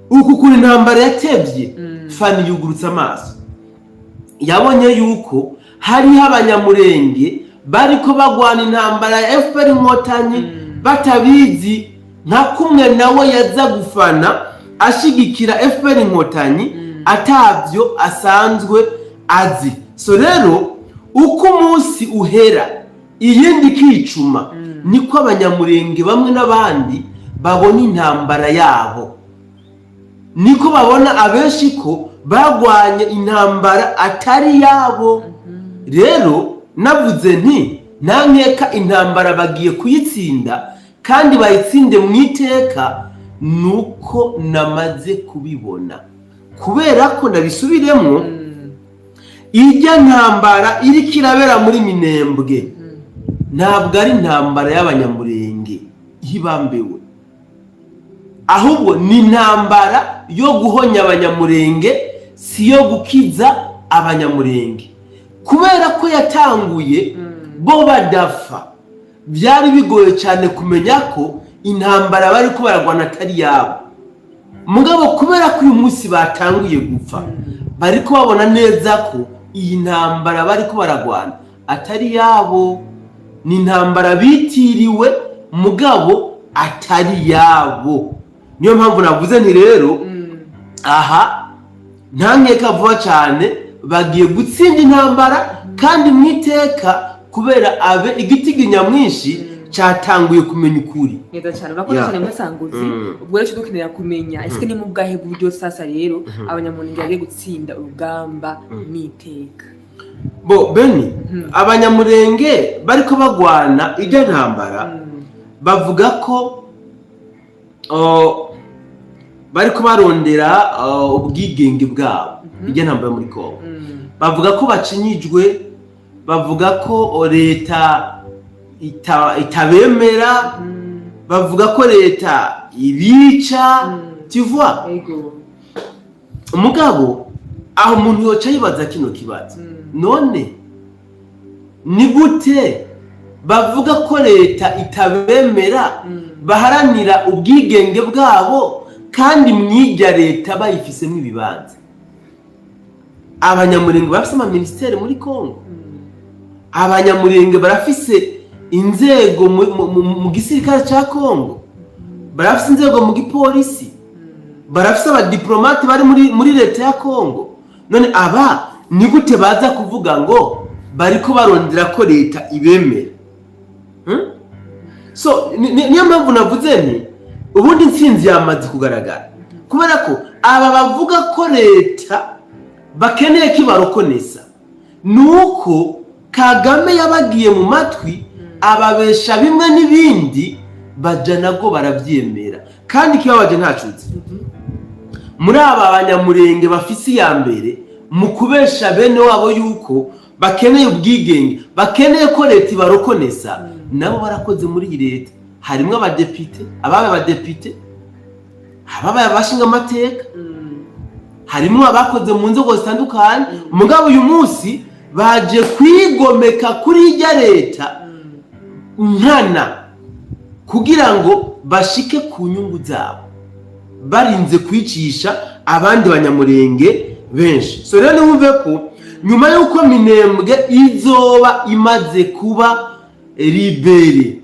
[SPEAKER 4] Uku kuri intambara yatevye Fani yugurutse amaso, yabonye yuko hariho abanyamurenge bariko bagwana intambara ya FPR Inkotanyi batabizi, nka kumwe nawe yaza gufana ashigikira FPR Inkotanyi atavyo asanzwe azi. So rero uko umunsi uhera iyindi kicuma niko abanyamurenge bamwe n'abandi babona intambara yabo, niko babona abenshi ko bagwanye intambara atari yabo. Rero navuze nti nankeka intambara bagiye kuyitsinda kandi bayitsinde mu iteka, nuko namaze kubibona kubera ko nabisubiremo. Ijya ntambara iri kirabera muri Minembwe ntabwo ari intambara y'abanyamurenge hibambewe, ahubwo ni intambara yo guhonya abanyamurenge, si yo gukiza abanyamurenge. Kubera ko yatanguye bo badapfa, byari bigoye cyane kumenya ko intambara bari ko baragwana atari yabo. Mugabo kubera ko uyu munsi batanguye gupfa, bari ko babona neza ko iyi ntambara bari ko baragwana atari yabo, ni intambara bitiriwe mugabo atari yabo. Niyo mpamvu navuze nti rero aha ntankeka vuba cyane bagiye gutsinda intambara kandi mu iteka, kubera abe igitigi nyamwinshi cyatanguye kumenya ukuri.
[SPEAKER 5] Neza cyane bakora cyane masanguzi. Ubwo rero dukenera kumenya ese ni mu bwahe buryo sasa rero abanyamurenge bagiye gutsinda urugamba n'iteka.
[SPEAKER 4] Bo Beni, abanyamurenge bariko bagwana ijya ntambara bavuga ko bariko barondera ubwigenge bwabo. Ijya ntambara muri Kongo bavuga ko bacinyijwe, bavuga ko leta itabemera, bavuga ko leta ibica. Tivwa umugabo aho umuntu yoca yibaza kino kibazo, none ni gute bavuga ko leta itabemera baharanira ubwigenge bwabo kandi mwirya leta bayifisemo ibibanza? Abanyamurenge bafise ama ministere muri Kongo, abanyamurenge barafise inzego mu gisirikare cya Kongo, barafise inzego mu gipolisi, barafise abadiplomate bari muri leta ya Kongo. None aba ni gute baza kuvuga ngo bariko barondera ko leta ibemera? So niyo mpamvu navuze nti ubundi intsinzi yamaze kugaragara, kubera ko aba bavuga ko leta bakeneye kibarokonesa nuko Kagame yabagiye mu matwi ababesha bimwe n'ibindi baja nabwo barabyemera. Kandi kibabaje ntacuzi muri aba banyamurenge bafise iya mbere mu kubesha bene wabo yuko bakeneye ubwigenge, bakeneye ko leta ibarokonesa, nabo barakoze muri iyi leta. Harimwo abadepite, ababaye abadepite, ababaye abashinga amateka, harimwo abakoze mu nzego zitandukanye. Mugabo uyu munsi baje kwigomeka kuri irya leta nkana kugira ngo bashike ku nyungu zabo, barinze kwicisha abandi banyamurenge benshi. So rero niwumve ko nyuma y'uko Minembwe izoba imaze kuba libere,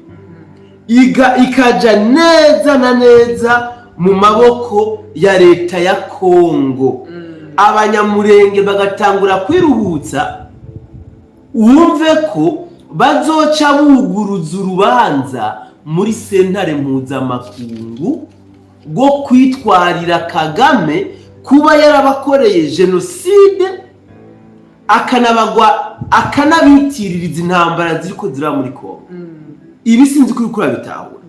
[SPEAKER 4] ikaja neza na neza mu maboko ya leta ya Kongo, abanyamurenge bagatangura kwiruhutsa, wumve ko bazoca buguruza urubanza muri sentare mpuzamakungu rwo kwitwarira Kagame kuba yarabakoreye jenoside, akanabitiririza intambara ziriko zira muri Kongo. Ibi sinzi kuri kuri bitahura.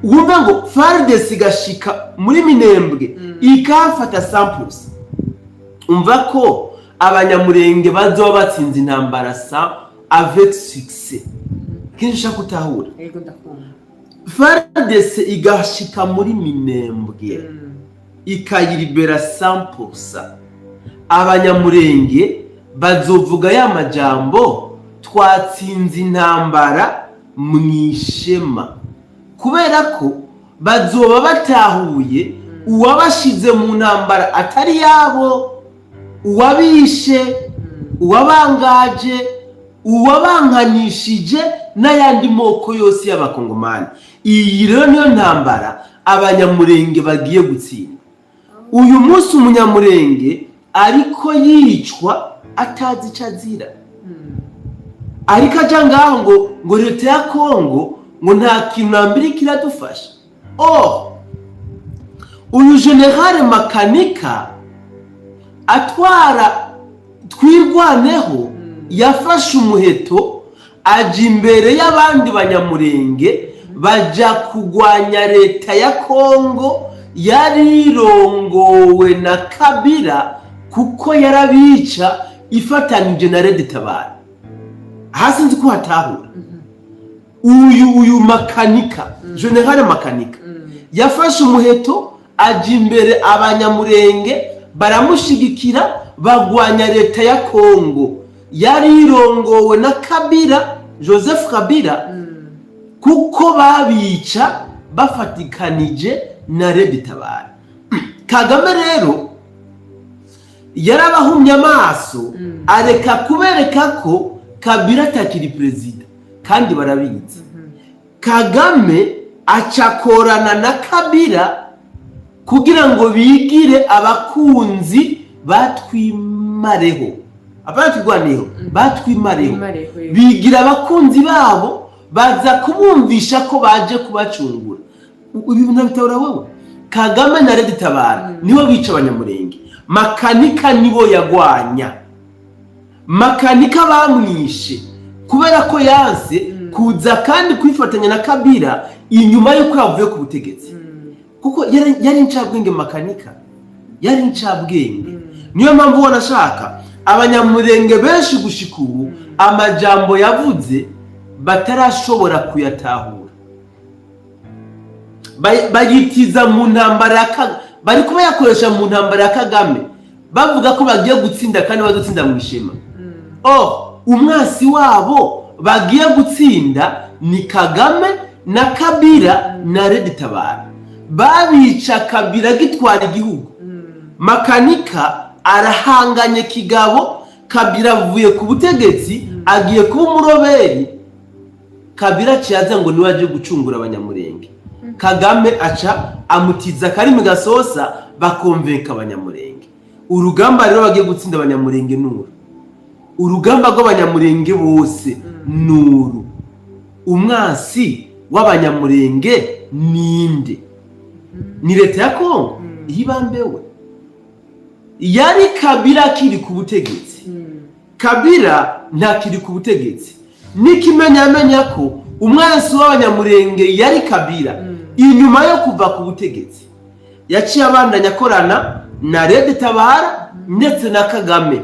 [SPEAKER 4] Wumva ngo FARDC igashika muri Minembwe ikafata samples, umva ko abanyamurenge bazoba batsinze intambara avec succès. Kintu shaka kutahura.
[SPEAKER 5] Yego ndakumva.
[SPEAKER 4] FARDC igashika muri Minembwe ikayiribera 100%. Abanyamurenge bazovuga ya majambo twatsinze intambara mwishema, kubera ko bazoba batahuye uwabashize mu ntambara atari yabo, uwabishe, uwabangaje, uwabankanishije n'ayandi moko yose y'abakongomani. Iyi rero niyo ntambara abanyamurenge bagiye gutsinda. Uyu munsi umunyamurenge ariko yicwa atazi icyo azira, ariko aja ngaho ngo leta ya Kongo ngo nta kintu nambiri kiradufasha. Uyu General Makanika atwara twirwaneho yafashe umuheto aja imbere y'abandi banyamurenge baja kugwanya leta ya Kongo yarirongowe na Kabila, kuko yarabica ifatanije na Red Tabara. Hasi nzi ko hatahura. Uyu Makanika, General Makanika yafashe umuheto aja imbere abanyamurenge baramushigikira, bagwanya leta ya Kongo yarirongowe na Kabila, Joseph Kabila, kuko babica bafatikanije na Red Tabara. Kagame rero yarabahumye amaso, areka kubereka ko Kabila atakiri perezida, kandi barabizi. Kagame acakorana na Kabila kugira ngo bigire abakunzi batwimareho, abatwigwaneho batwimareho, bigira abakunzi babo, baza kubumvisha ko baje kubacungura. Ibi ntabitahura wowe. Kagame na Red Tabara nibo bica abanyamurenge, Makanika nibo yagwanya. Makanika bamwishe kubera ko yanse kuza kandi kwifatanya na Kabila inyuma yuko yavuye ku butegetsi, kuko yari incabwenge. Makanika yari incabwenge. Niyo mpamvu wanashaka abanyamurenge benshi gushika ubu amajambo yavuze batarashobora kuyatahura, bayitiza mu ntambara bari kuba yakoresha mu ntambara ya Kagame, bavuga ko bagiye gutsinda kandi bazotsinda mu ishema. Umwasi wabo bagiye gutsinda ni Kagame na Kabila na Red Tabara. Babica Kabila gitwara igihugu, Makanika arahanganye kigabo, Kabila avuye ku butegetsi agiye kuba umuroberi. Kabila ciyaza ngo niwe aje gucungura abanyamurenge, Kagame aca amutiza Karimi Gasosa bakonvenka abanyamurenge. Urugamba rero bagiye gutsinda abanyamurenge nuru, urugamba rw'abanyamurenge bose nuru. Umwasi w'abanyamurenge ninde? Ni leta ya Kongo yibambewe. Yari Kabila kiri ku butegetsi, Kabila ntakiri ku butegetsi. n'ikimenyamenya ko umwansi w'abanyamurenge yari Kabila inyuma yo kuva ku butegetsi yaciye abandanya akorana na Red Tabara ndetse na Kagame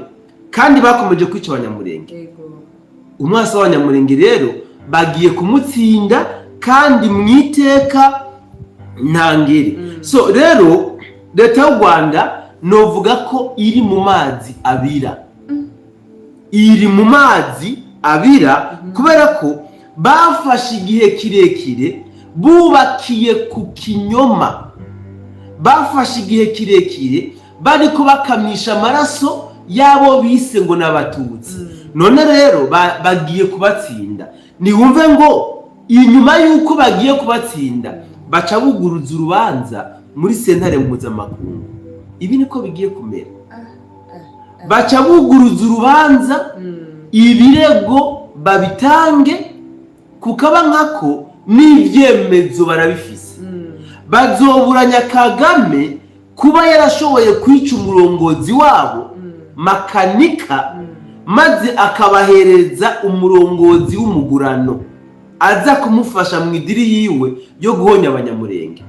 [SPEAKER 4] kandi bakomeje kwica abanyamurenge. Umwansi w'abanyamurenge rero bagiye kumutsinda kandi mwiteka ntangere. So rero leta y'u Rwanda novuga ko iri mu mazi abira, iri mu mazi abira kubera ko bafashe igihe kirekire bubakiye ku kinyoma, bafashe igihe kirekire bariko bakamisha amaraso yabo bise ngo n'abatutsi. None rero bagiye kubatsinda, niwumve ngo inyuma yuko bagiye kubatsinda baca buguruza urubanza muri sentare mpuzamakungu. Ibi niko bigiye kumera, baca buguruza urubanza ibirego babitange kukaba nkako n'ivyemezo barabifise. Bazoburanya Kagame kuba yarashoboye kwica umurongozi wabo Makanika maze akabahereza umurongozi w'umugurano aza kumufasha mu idiri yiwe yo guhonya abanyamurenge.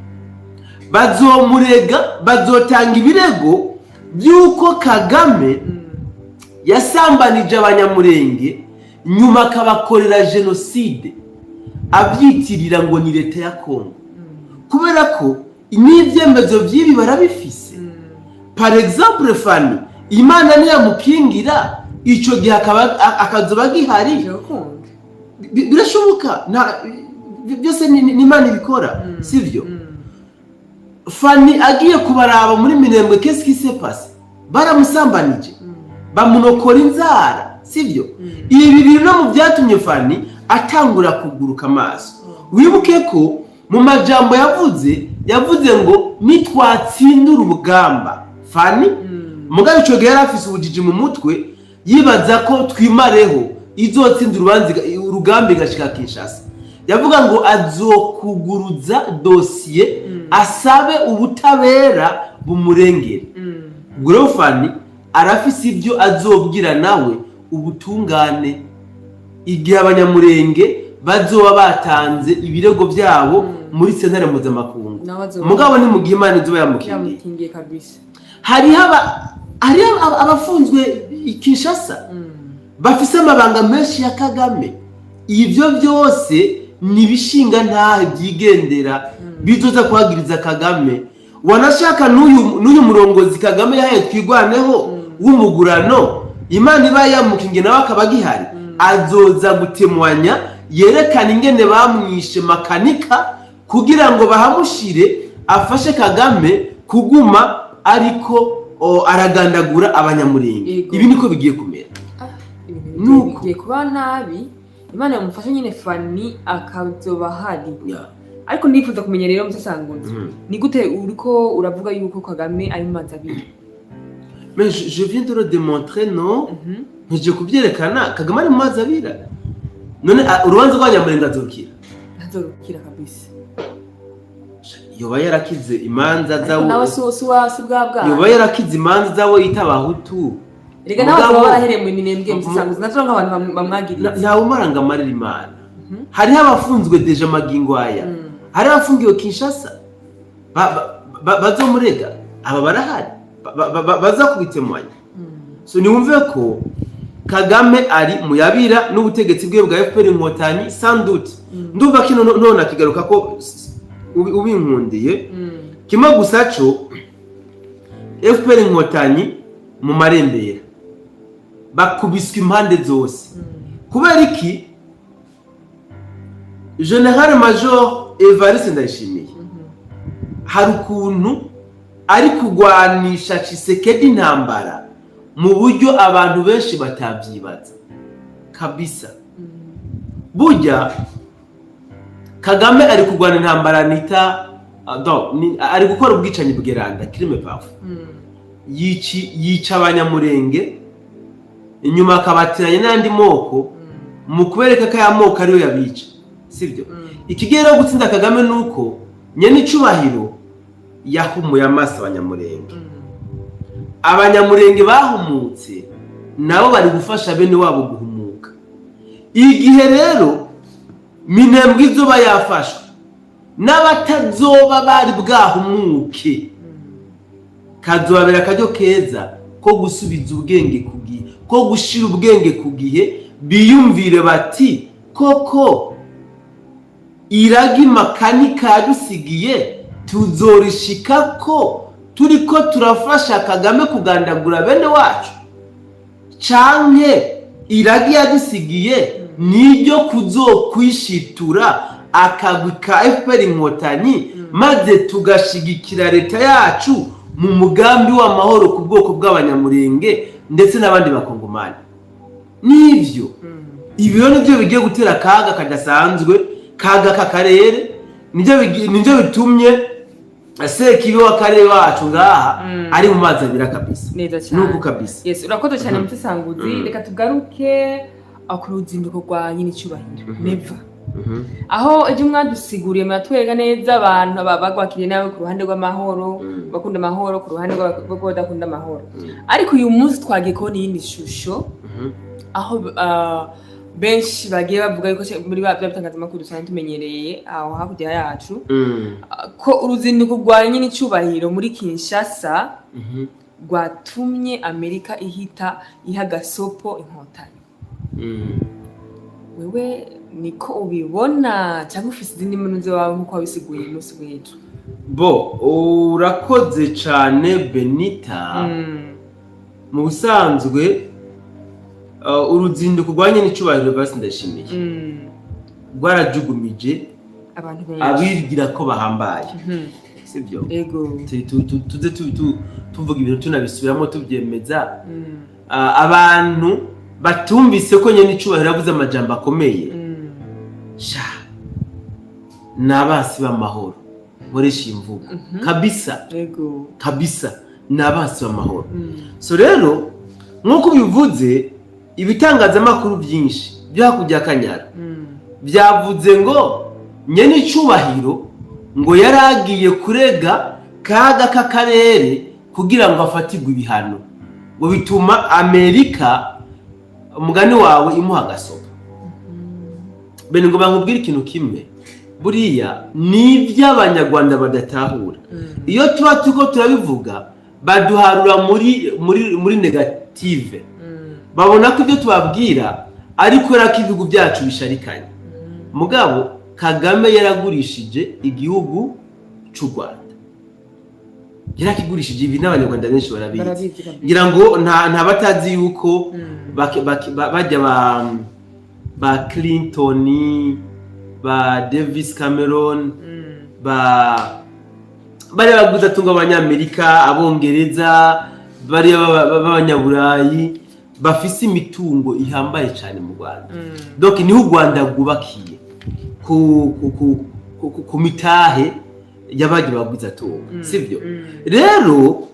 [SPEAKER 4] Bazomurega, bazotanga ibirego by'uko Kagame yasambanije abanyamurenge nyuma akabakorera genocide abyitirira ngo ni leta ya Kongo, kubera ko n'ivyemezo by'ibi barabifise. Par exemple Fani, Imana niyamukingira ico gihe akazoba gihari, birashoboka, byose ni Imana ibikora, sivyo? Fani agiye kubaraba muri Minembwe, qu'est-ce qui s'est passé? Baramusambanije, bamunokora inzara, sivyo? Ibi bintu no mu byatumye Fani atangura kuguruka amaso. Wibuke ko mu majambo yavuze ngo nitwatsindura urugamba Fani mugabe ico gihe yarafise ubujiji mu mutwe yibaza ko twimareho izotsindura urugamba igashika Kinshasa. Yavuga ngo azokuguruza dossier asabe ubutabera bumurengera. Ubwo Fani arafise ibyo azobwira nawe ubutungane igihe abanyamurenge bazoba batanze ibirego byabo muri sentare mpuzamakungu. Mugabo ni mu gihe Imana izoba yamukingiye kabisa. Hari abafunzwe Kinshasa bafise amabanga menshi ya Kagame. Ibyo byose ni bishinga ntahe byigendera bizoza kuhagiriza Kagame. Wanashaka n'uyu murongozi Kagame yahaye twigwaneho w'umugurano, Imana iba yamukingiye nawe akabagihari, azoza gutemwanya yerekana ingene bamwishe Makanika kugira ngo bahamushire afashe Kagame kuguma ariko aragandagura abanyamurenge. Ibi niko bigiye kumera,
[SPEAKER 5] nuko bigiye kuba nabi. Imana yamufashe nyine Fani akazoba hari. Ariko nifuza kumenya rero musasanguzi, ni gute uriko uravuga yuko Kagame ari mu mazi abiri?
[SPEAKER 4] Mais je viens de le démontrer, non? Nije kubyerekana Kagame ari mu mazi abira. None urubanza rw'abanyamurenge azokira
[SPEAKER 5] kabisa.
[SPEAKER 4] Yoba yarakize imanza zawo,
[SPEAKER 5] nawe si bwabwa.
[SPEAKER 4] Yoba yarakize imanza zawo itabahutu.
[SPEAKER 5] Rega nawe barahereye mu Minembwe musasanguzi, nazo nk'abantu bamwagiriza.
[SPEAKER 4] Ntawe umaranga amarira Imana. Hari abafunzwe deja magingo aya, hari abafungiwe Kinshasa bazomurega, aba barahari baza kubitemwanya. So niwumve ko Kagame ari muyabira n'ubutegetsi bwe bwa FPR Inkotanyi sans doute. Ndumva kino none akigaruka ko ubinkundiye kimwe gusa cyo FPR Inkotanyi mu marembera bakubiswe impande zose. Kubera iki? General Major Evariste Ndayishimiye hari ukuntu ari kugwanisha Tshisekedi intambara mu buryo abantu benshi batabyibaza kabisa. Burya Kagame ari kugwana intambara nita ari gukora ubwicanyi bw'eranda crime pafu, yica abanyamurenge inyuma akabatiranye n'andi moko mu kubereka ko aya moko ariyo yabica, sibyo? Ikigero gutsinda Kagame nuko nyene icubahiro yahumuye amaso abanyamurenge. Abanyamurenge bahumutse nabo bari gufasha bene wabo guhumuka. igihe rero Minembwe izoba yafashwe n'abatazoba bari bwahumuke kazobabera akaryo keza ko gusubiza ubwenge ku gihe, ko gushira ubwenge ku gihe, biyumvire bati koko iragi makanika yadusigiye tuzorishika ko turiko turafasha Kagame kugandagura bene wacu, canke iragi yadusigiye niryo kuzokwishitura akagwi ka FPR Inkotanyi maze tugashigikira leta yacu mu mugambi w'amahoro ku bwoko bw'abanyamurenge ndetse n'abandi bakongomani. Nivyo ibyo nivyo bigiye gutera kaga kadasanzwe, kaga kakarere, nivyo bitumye Sekibi w'akarere wacu ngaha ari mu mazi abira kabisa. Nuko kabisa.
[SPEAKER 5] Yes, urakoze cyane Mutisanguzi. Reka tugaruke ku ruzinduko rwa nyine cyubahiro Neva. Aho ejo mwadusiguriye mwatwereka neza abantu bagwakiriye nawe ku ruhande rw'amahoro, bakunda amahoro, ku ruhande rw'abadakunda amahoro. Ariko uyu munsi twagiye kubona iyindi shusho aho benshi bagiye bavuga yuko muri ba bitangazamakuru dusanzwe tumenyereye aho hakurya yacu ko uruzinduko rwa nyine cyubahiro muri Kinshasa rwatumye Amerika ihita iha gasopo Inkotanyi. Wewe niko ubibona cyangwa ufite izindi mpunzi wawe nkuko wabisiguye umunsi w'ejo?
[SPEAKER 4] Bo urakoze cyane Benita. Mu busanzwe uruzinduko rwa nyine cyubahiro basi ndashimiye rwarajugumije
[SPEAKER 5] abantu benshi
[SPEAKER 4] abigira ko bahambaye, sibyo?
[SPEAKER 5] Ego
[SPEAKER 4] tuze tuvuga ibintu tunabisubiramo tubyemeza. Abantu batumvise ko nyine cyubahiro yavuze amajambo akomeye sha nabasi b'amahoro boresha imvugo kabisa.
[SPEAKER 5] Ego
[SPEAKER 4] kabisa nabasi b'amahoro. So rero nkuko bivuze ibitangazamakuru byinshi byakujya Kanyara byavuze ngo nyene icyubahiro ngo yaragiye kurega kaga k'akarere kugira ngo afatirwe ibihano, ngo bituma Amerika umugani wawe imuha gasopo. Bene ngo bankubwire ikintu kimwe, buriya ni by'abanyarwanda badatahura. Iyo tuba tuko turabivuga baduharura muri negative, babona ko ibyo tubabwira ariko rakivugo byacu bisharikanye. Mugabo Kagame yaragurishije igihugu cy'u Rwanda, yarakigurishije. Ibi n'abanyarwanda benshi barabizi, ngira ngo nta batazi yuko bajya ba Clinton, ba Davis Cameron, bari baguza tunga abanyamerika, abongereza, bari b'abanyaburayi bafise imitungo ihambaye cyane mu Rwanda. Donc niho u Rwanda rwubakiye ku mitahe y'abagiye baguza tunga, sibyo? Rero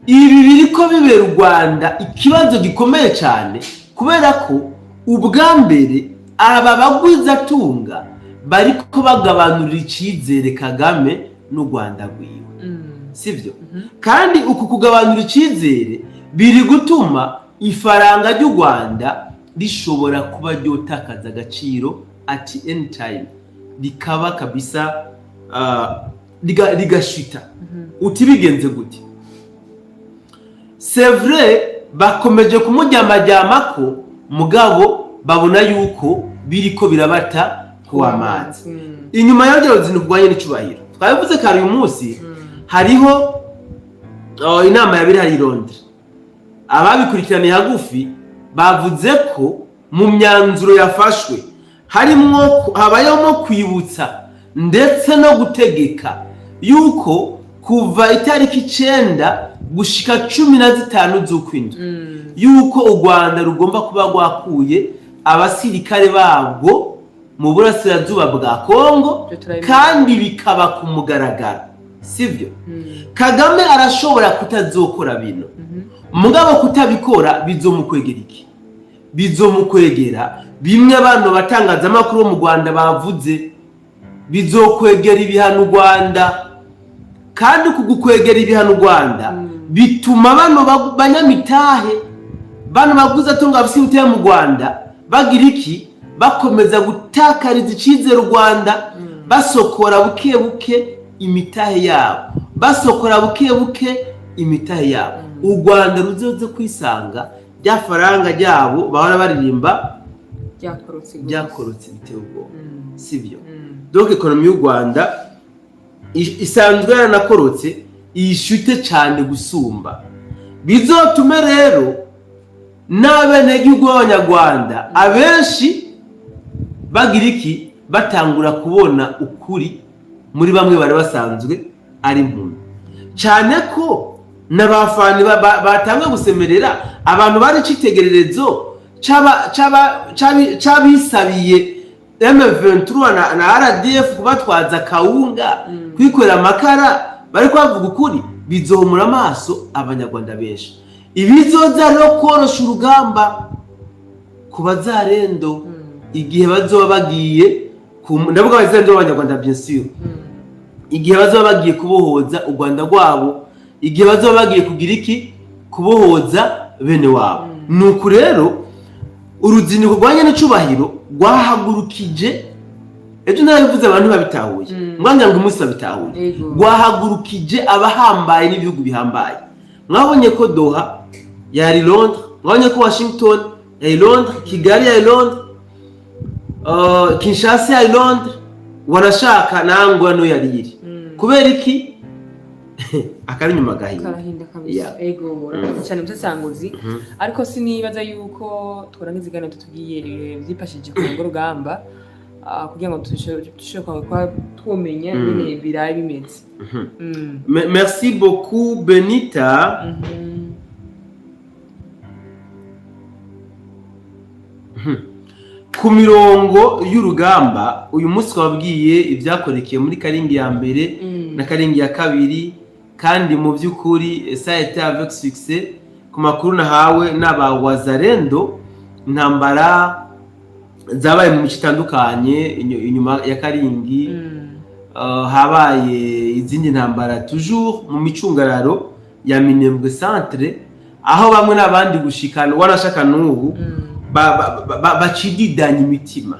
[SPEAKER 4] ibi biriko bibera u Rwanda ikibazo gikomeye cyane, kubera ko ubwa mbere aba baguza tunga bariko bagabanurira icyizere Kagame n'u Rwanda rwiwe, sibyo? Kandi uku kugabanura icyizere biri gutuma ifaranga ry'u Rwanda rishobora kuba ryotakaza agaciro at any time, rikaba kabisa rigashita. Uti bigenze gute? C'est vrai bakomeje kumujyamajyama ko mugabo babona yuko biriko birabata ku amazi. Inyuma y'urwo ruzinduko rwa nyine cyubahiro twabivuze kare uyu munsi hariho inama yabiri hari Londres. Ababikurikiraniye hagufi bavuze ko mu myanzuro yafashwe habayemo kwibutsa ndetse no gutegeka yuko kuva itariki 9 gushika 15 z'ukwindwi yuko u Rwanda rugomba kuba rwakuye abasirikare babwo mu burasirazuba bwa Kongo, kandi bikaba ku mugaragaro, sivyo? Kagame arashobora kutazokora bino, mugabo kutabikora bizomukwegera iki? Bizomukwegera bimwe abantu batangazamakuru mu Rwanda bavuze, bizokwegera ibihano u Rwanda. Kandi kugukwegera ibihano u Rwanda bituma bano banyamitahe, bano baguza tunga bafite mu Rwanda bagira iki bakomeza gutakariza icizere u Rwanda basokora buke buke imitahe yabo basokora buke buke imitahe yabo u Rwanda ruzoze kwisanga rya faranga ryabo bahora baririmba byakorotse biteye ubwoba sibyo donc economy y'u Rwanda isanzwe yaranakorotse ishute cyane gusumba bizotume rero n'abenegihugu b'abanyarwanda abenshi bagira iki batangura kubona ukuri muri bamwe bari basanzwe ari impumyi cyane ko n'abafani batanga gusemerera abantu bari citegererezo cabisabiye M23 na RDF kubatwaza kawunga kwikorera amakara bari kwavuga ukuri bizohumura amaso abanyarwanda benshi ibizoza rero korosha urugamba kubazarendo igihe bazoba bagiye ndavuga abazarendo b'abanyarwanda bien sûr igihe bazoba bagiye kubohoza u Rwanda rwabo igihe bazoba bagiye kugira iki kubohoza bene wabo nuko rero uruziniko rwanye n'icubahiro rwahagurukije ejo narabivuze abantu babitahuye mwanga ngo umunsi babitahuye rwahagurukije abahambaye n'ibihugu bihambaye mwabonye ko Doha yari Londres mwabonye ko Washington yari Londres Kigali yari Londres Kinshasa yari Londres wanashaka nangwa no yari iri kubera iki akari nyuma gahinda
[SPEAKER 5] karahinda kabisa ego cyane mutasanguzi ariko sinibaza yuko twarangiza igana tutugiye byipashije ku rugamba kugira ngo dushobore kwa twomenya nyine birayi bimeze
[SPEAKER 4] merci beaucoup Benita ku mirongo y'urugamba uyu munsi twabwiye ibyakorekeye muri Karingi ya mbere na Karingi ya kabiri kandi mu by'ukuri ça a été avec succès ku makuru nahawe n'aba wazarendo intambara zabaye mu mico itandukanye inyuma ya Karingi habaye izindi ntambara toujours mu micungararo ya Minembwe centre aho bamwe n'abandi gushikana warashaka n'ubu bacididanya imitima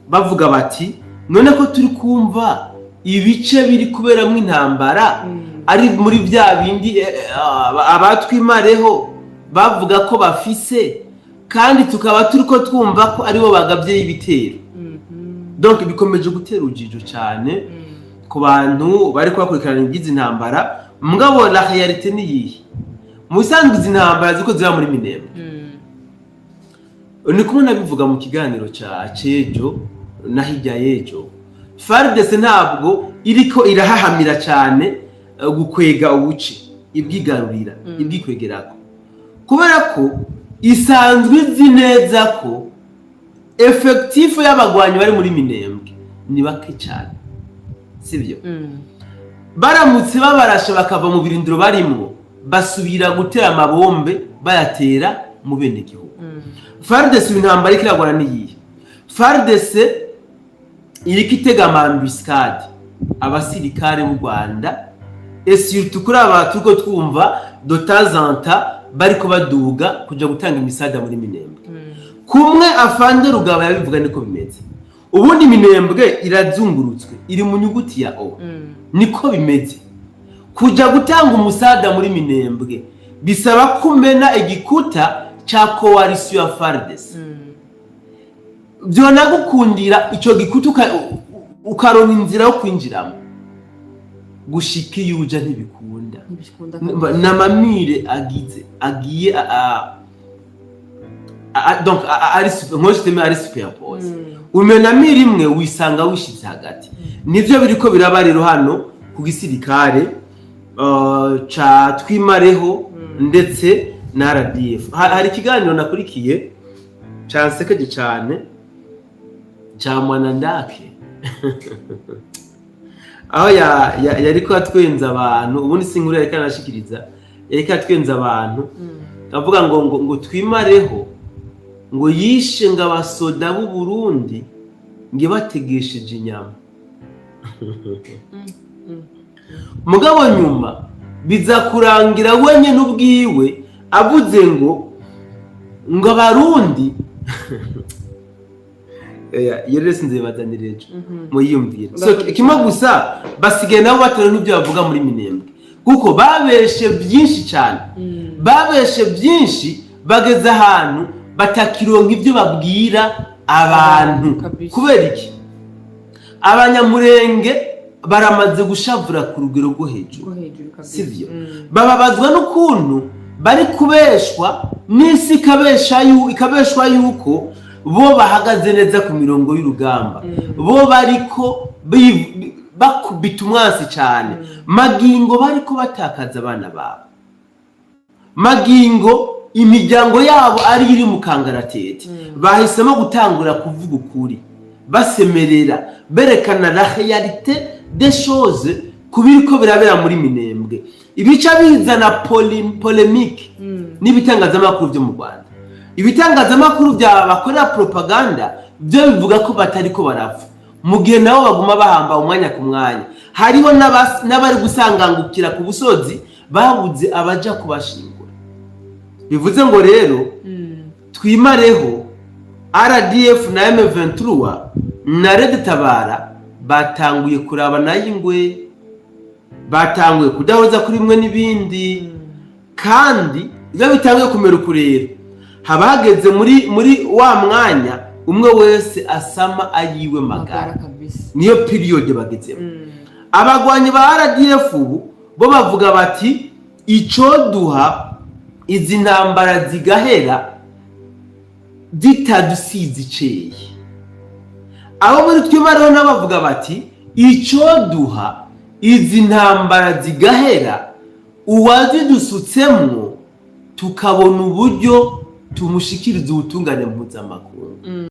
[SPEAKER 4] bavuga bati none ko turi kumva ibice biri kuberamwe intambara ari muri bya bindi abatwimareho bavuga ko bafise kandi tukaba turi ko twumva ko aribo bagabye ibitero donc bikomeje gutera ujijo cyane ku bantu bari kwakurikirana igize intambara mugabo la réalité ni yihe musanzwe izi ntambara ziko ziba muri Minembwe ni kumwe nabivuga mu kiganiro ca Cejo na hirya yejo FARDC ntabwo iriko irahahamira cyane gukwega ubuce ibwigarurira ibwikwegerako kubera ko isanzwe izi neza ko effectif y'abagwanyi bari muri Minembwe ni bake cyane sibyo baramutse babarasha bakava mu birindiro barimo basubira gutera amabombe bayatera mu bene gihugu FARDC intambara ikiragwana niyihe FARDC iriko itega amambiscade abasirikare b'u Rwanda et surtout kuri abantu ko twumva de temps en temps bariko baduga kuja gutanga imisada muri Minembwe kumwe afande Rugaba yabivuga niko bimeze ubundi Minembwe irazungurutswe iri mu nyuguti ya O niko bimeze kuja gutanga umusada muri Minembwe bisaba kumena igikuta cha coalition ya FARDC byo nagukundira ico gikuta ukarona inzira yo kwinjiramo gushika yuja ntibikunda namamire agiye donc ari superpose umenamire imwe wisanga wishize hagati nivyo biriko biraba rero hano ku gisirikare ca twimareho ndetse na RDF hari ikiganiro nakurikiye cansekeje cyane ca Mwanandake aho yariko atwenza abantu ubundi sinkuru yareka nashikiriza yareka atwenza abantu avuga ngo twimareho ngo yishe ngo abasoda b'u Burundi nge bategesheje inyama mugabo nyuma biza kurangira wenye n'ubwiwe avuze ngo abarundi iyo rero sinzibazanira ejo muyiyumvire so kimwe gusa basigaye nabo batari n'ibyo bavuga muri Minembwe kuko babeshe byinshi cyane babeshe byinshi bageze ahantu batakironka ibyo babwira abantu kubera iki abanyamurenge baramaze gushavura ku rugero rwo hejuru sivyo bababazwa n'ukuntu bari kubeshwa n'isi ikabeshwa yuko bo bahagaze neza ku mirongo y'urugamba bo bariko bakubita umwansi cyane magingo bariko batakaza abana babo magingo imiryango yabo ari iri mu kangaratete bahisemo gutangura kuvuga ukuri basemerera berekana la réalité des choses kubiriko birabera muri Minembwe ibica bizana polemique n'ibitangazamakuru byo mu Rwanda ibitangazamakuru bya bakorera propaganda byo bivuga ko batariko barapfa mu gihe nabo baguma bahamba umwanya ku mwanya hariho n'abari gusangangukira ku busozi babuze abaja kubashingura bivuze ngo rero twimareho RDF na M23 na Red Tabara batanguye kuraba nayingwe batanguye kudahoza kuri mwe n'ibindi kandi iyo bitanguye kumera ukurero habageze muri wa mwanya umwe wese asama ayiwe magara niyo period bagezemo abagwanyi ba RDF bo bavuga bati ico duha izi ntambara zigahera ditadusize iceye abo muri twimareho n'abavuga bati ico duha izi ntambara zigahera uwazidusutsemo tukabona uburyo tumushikiriza ubutungane mpuzamakungu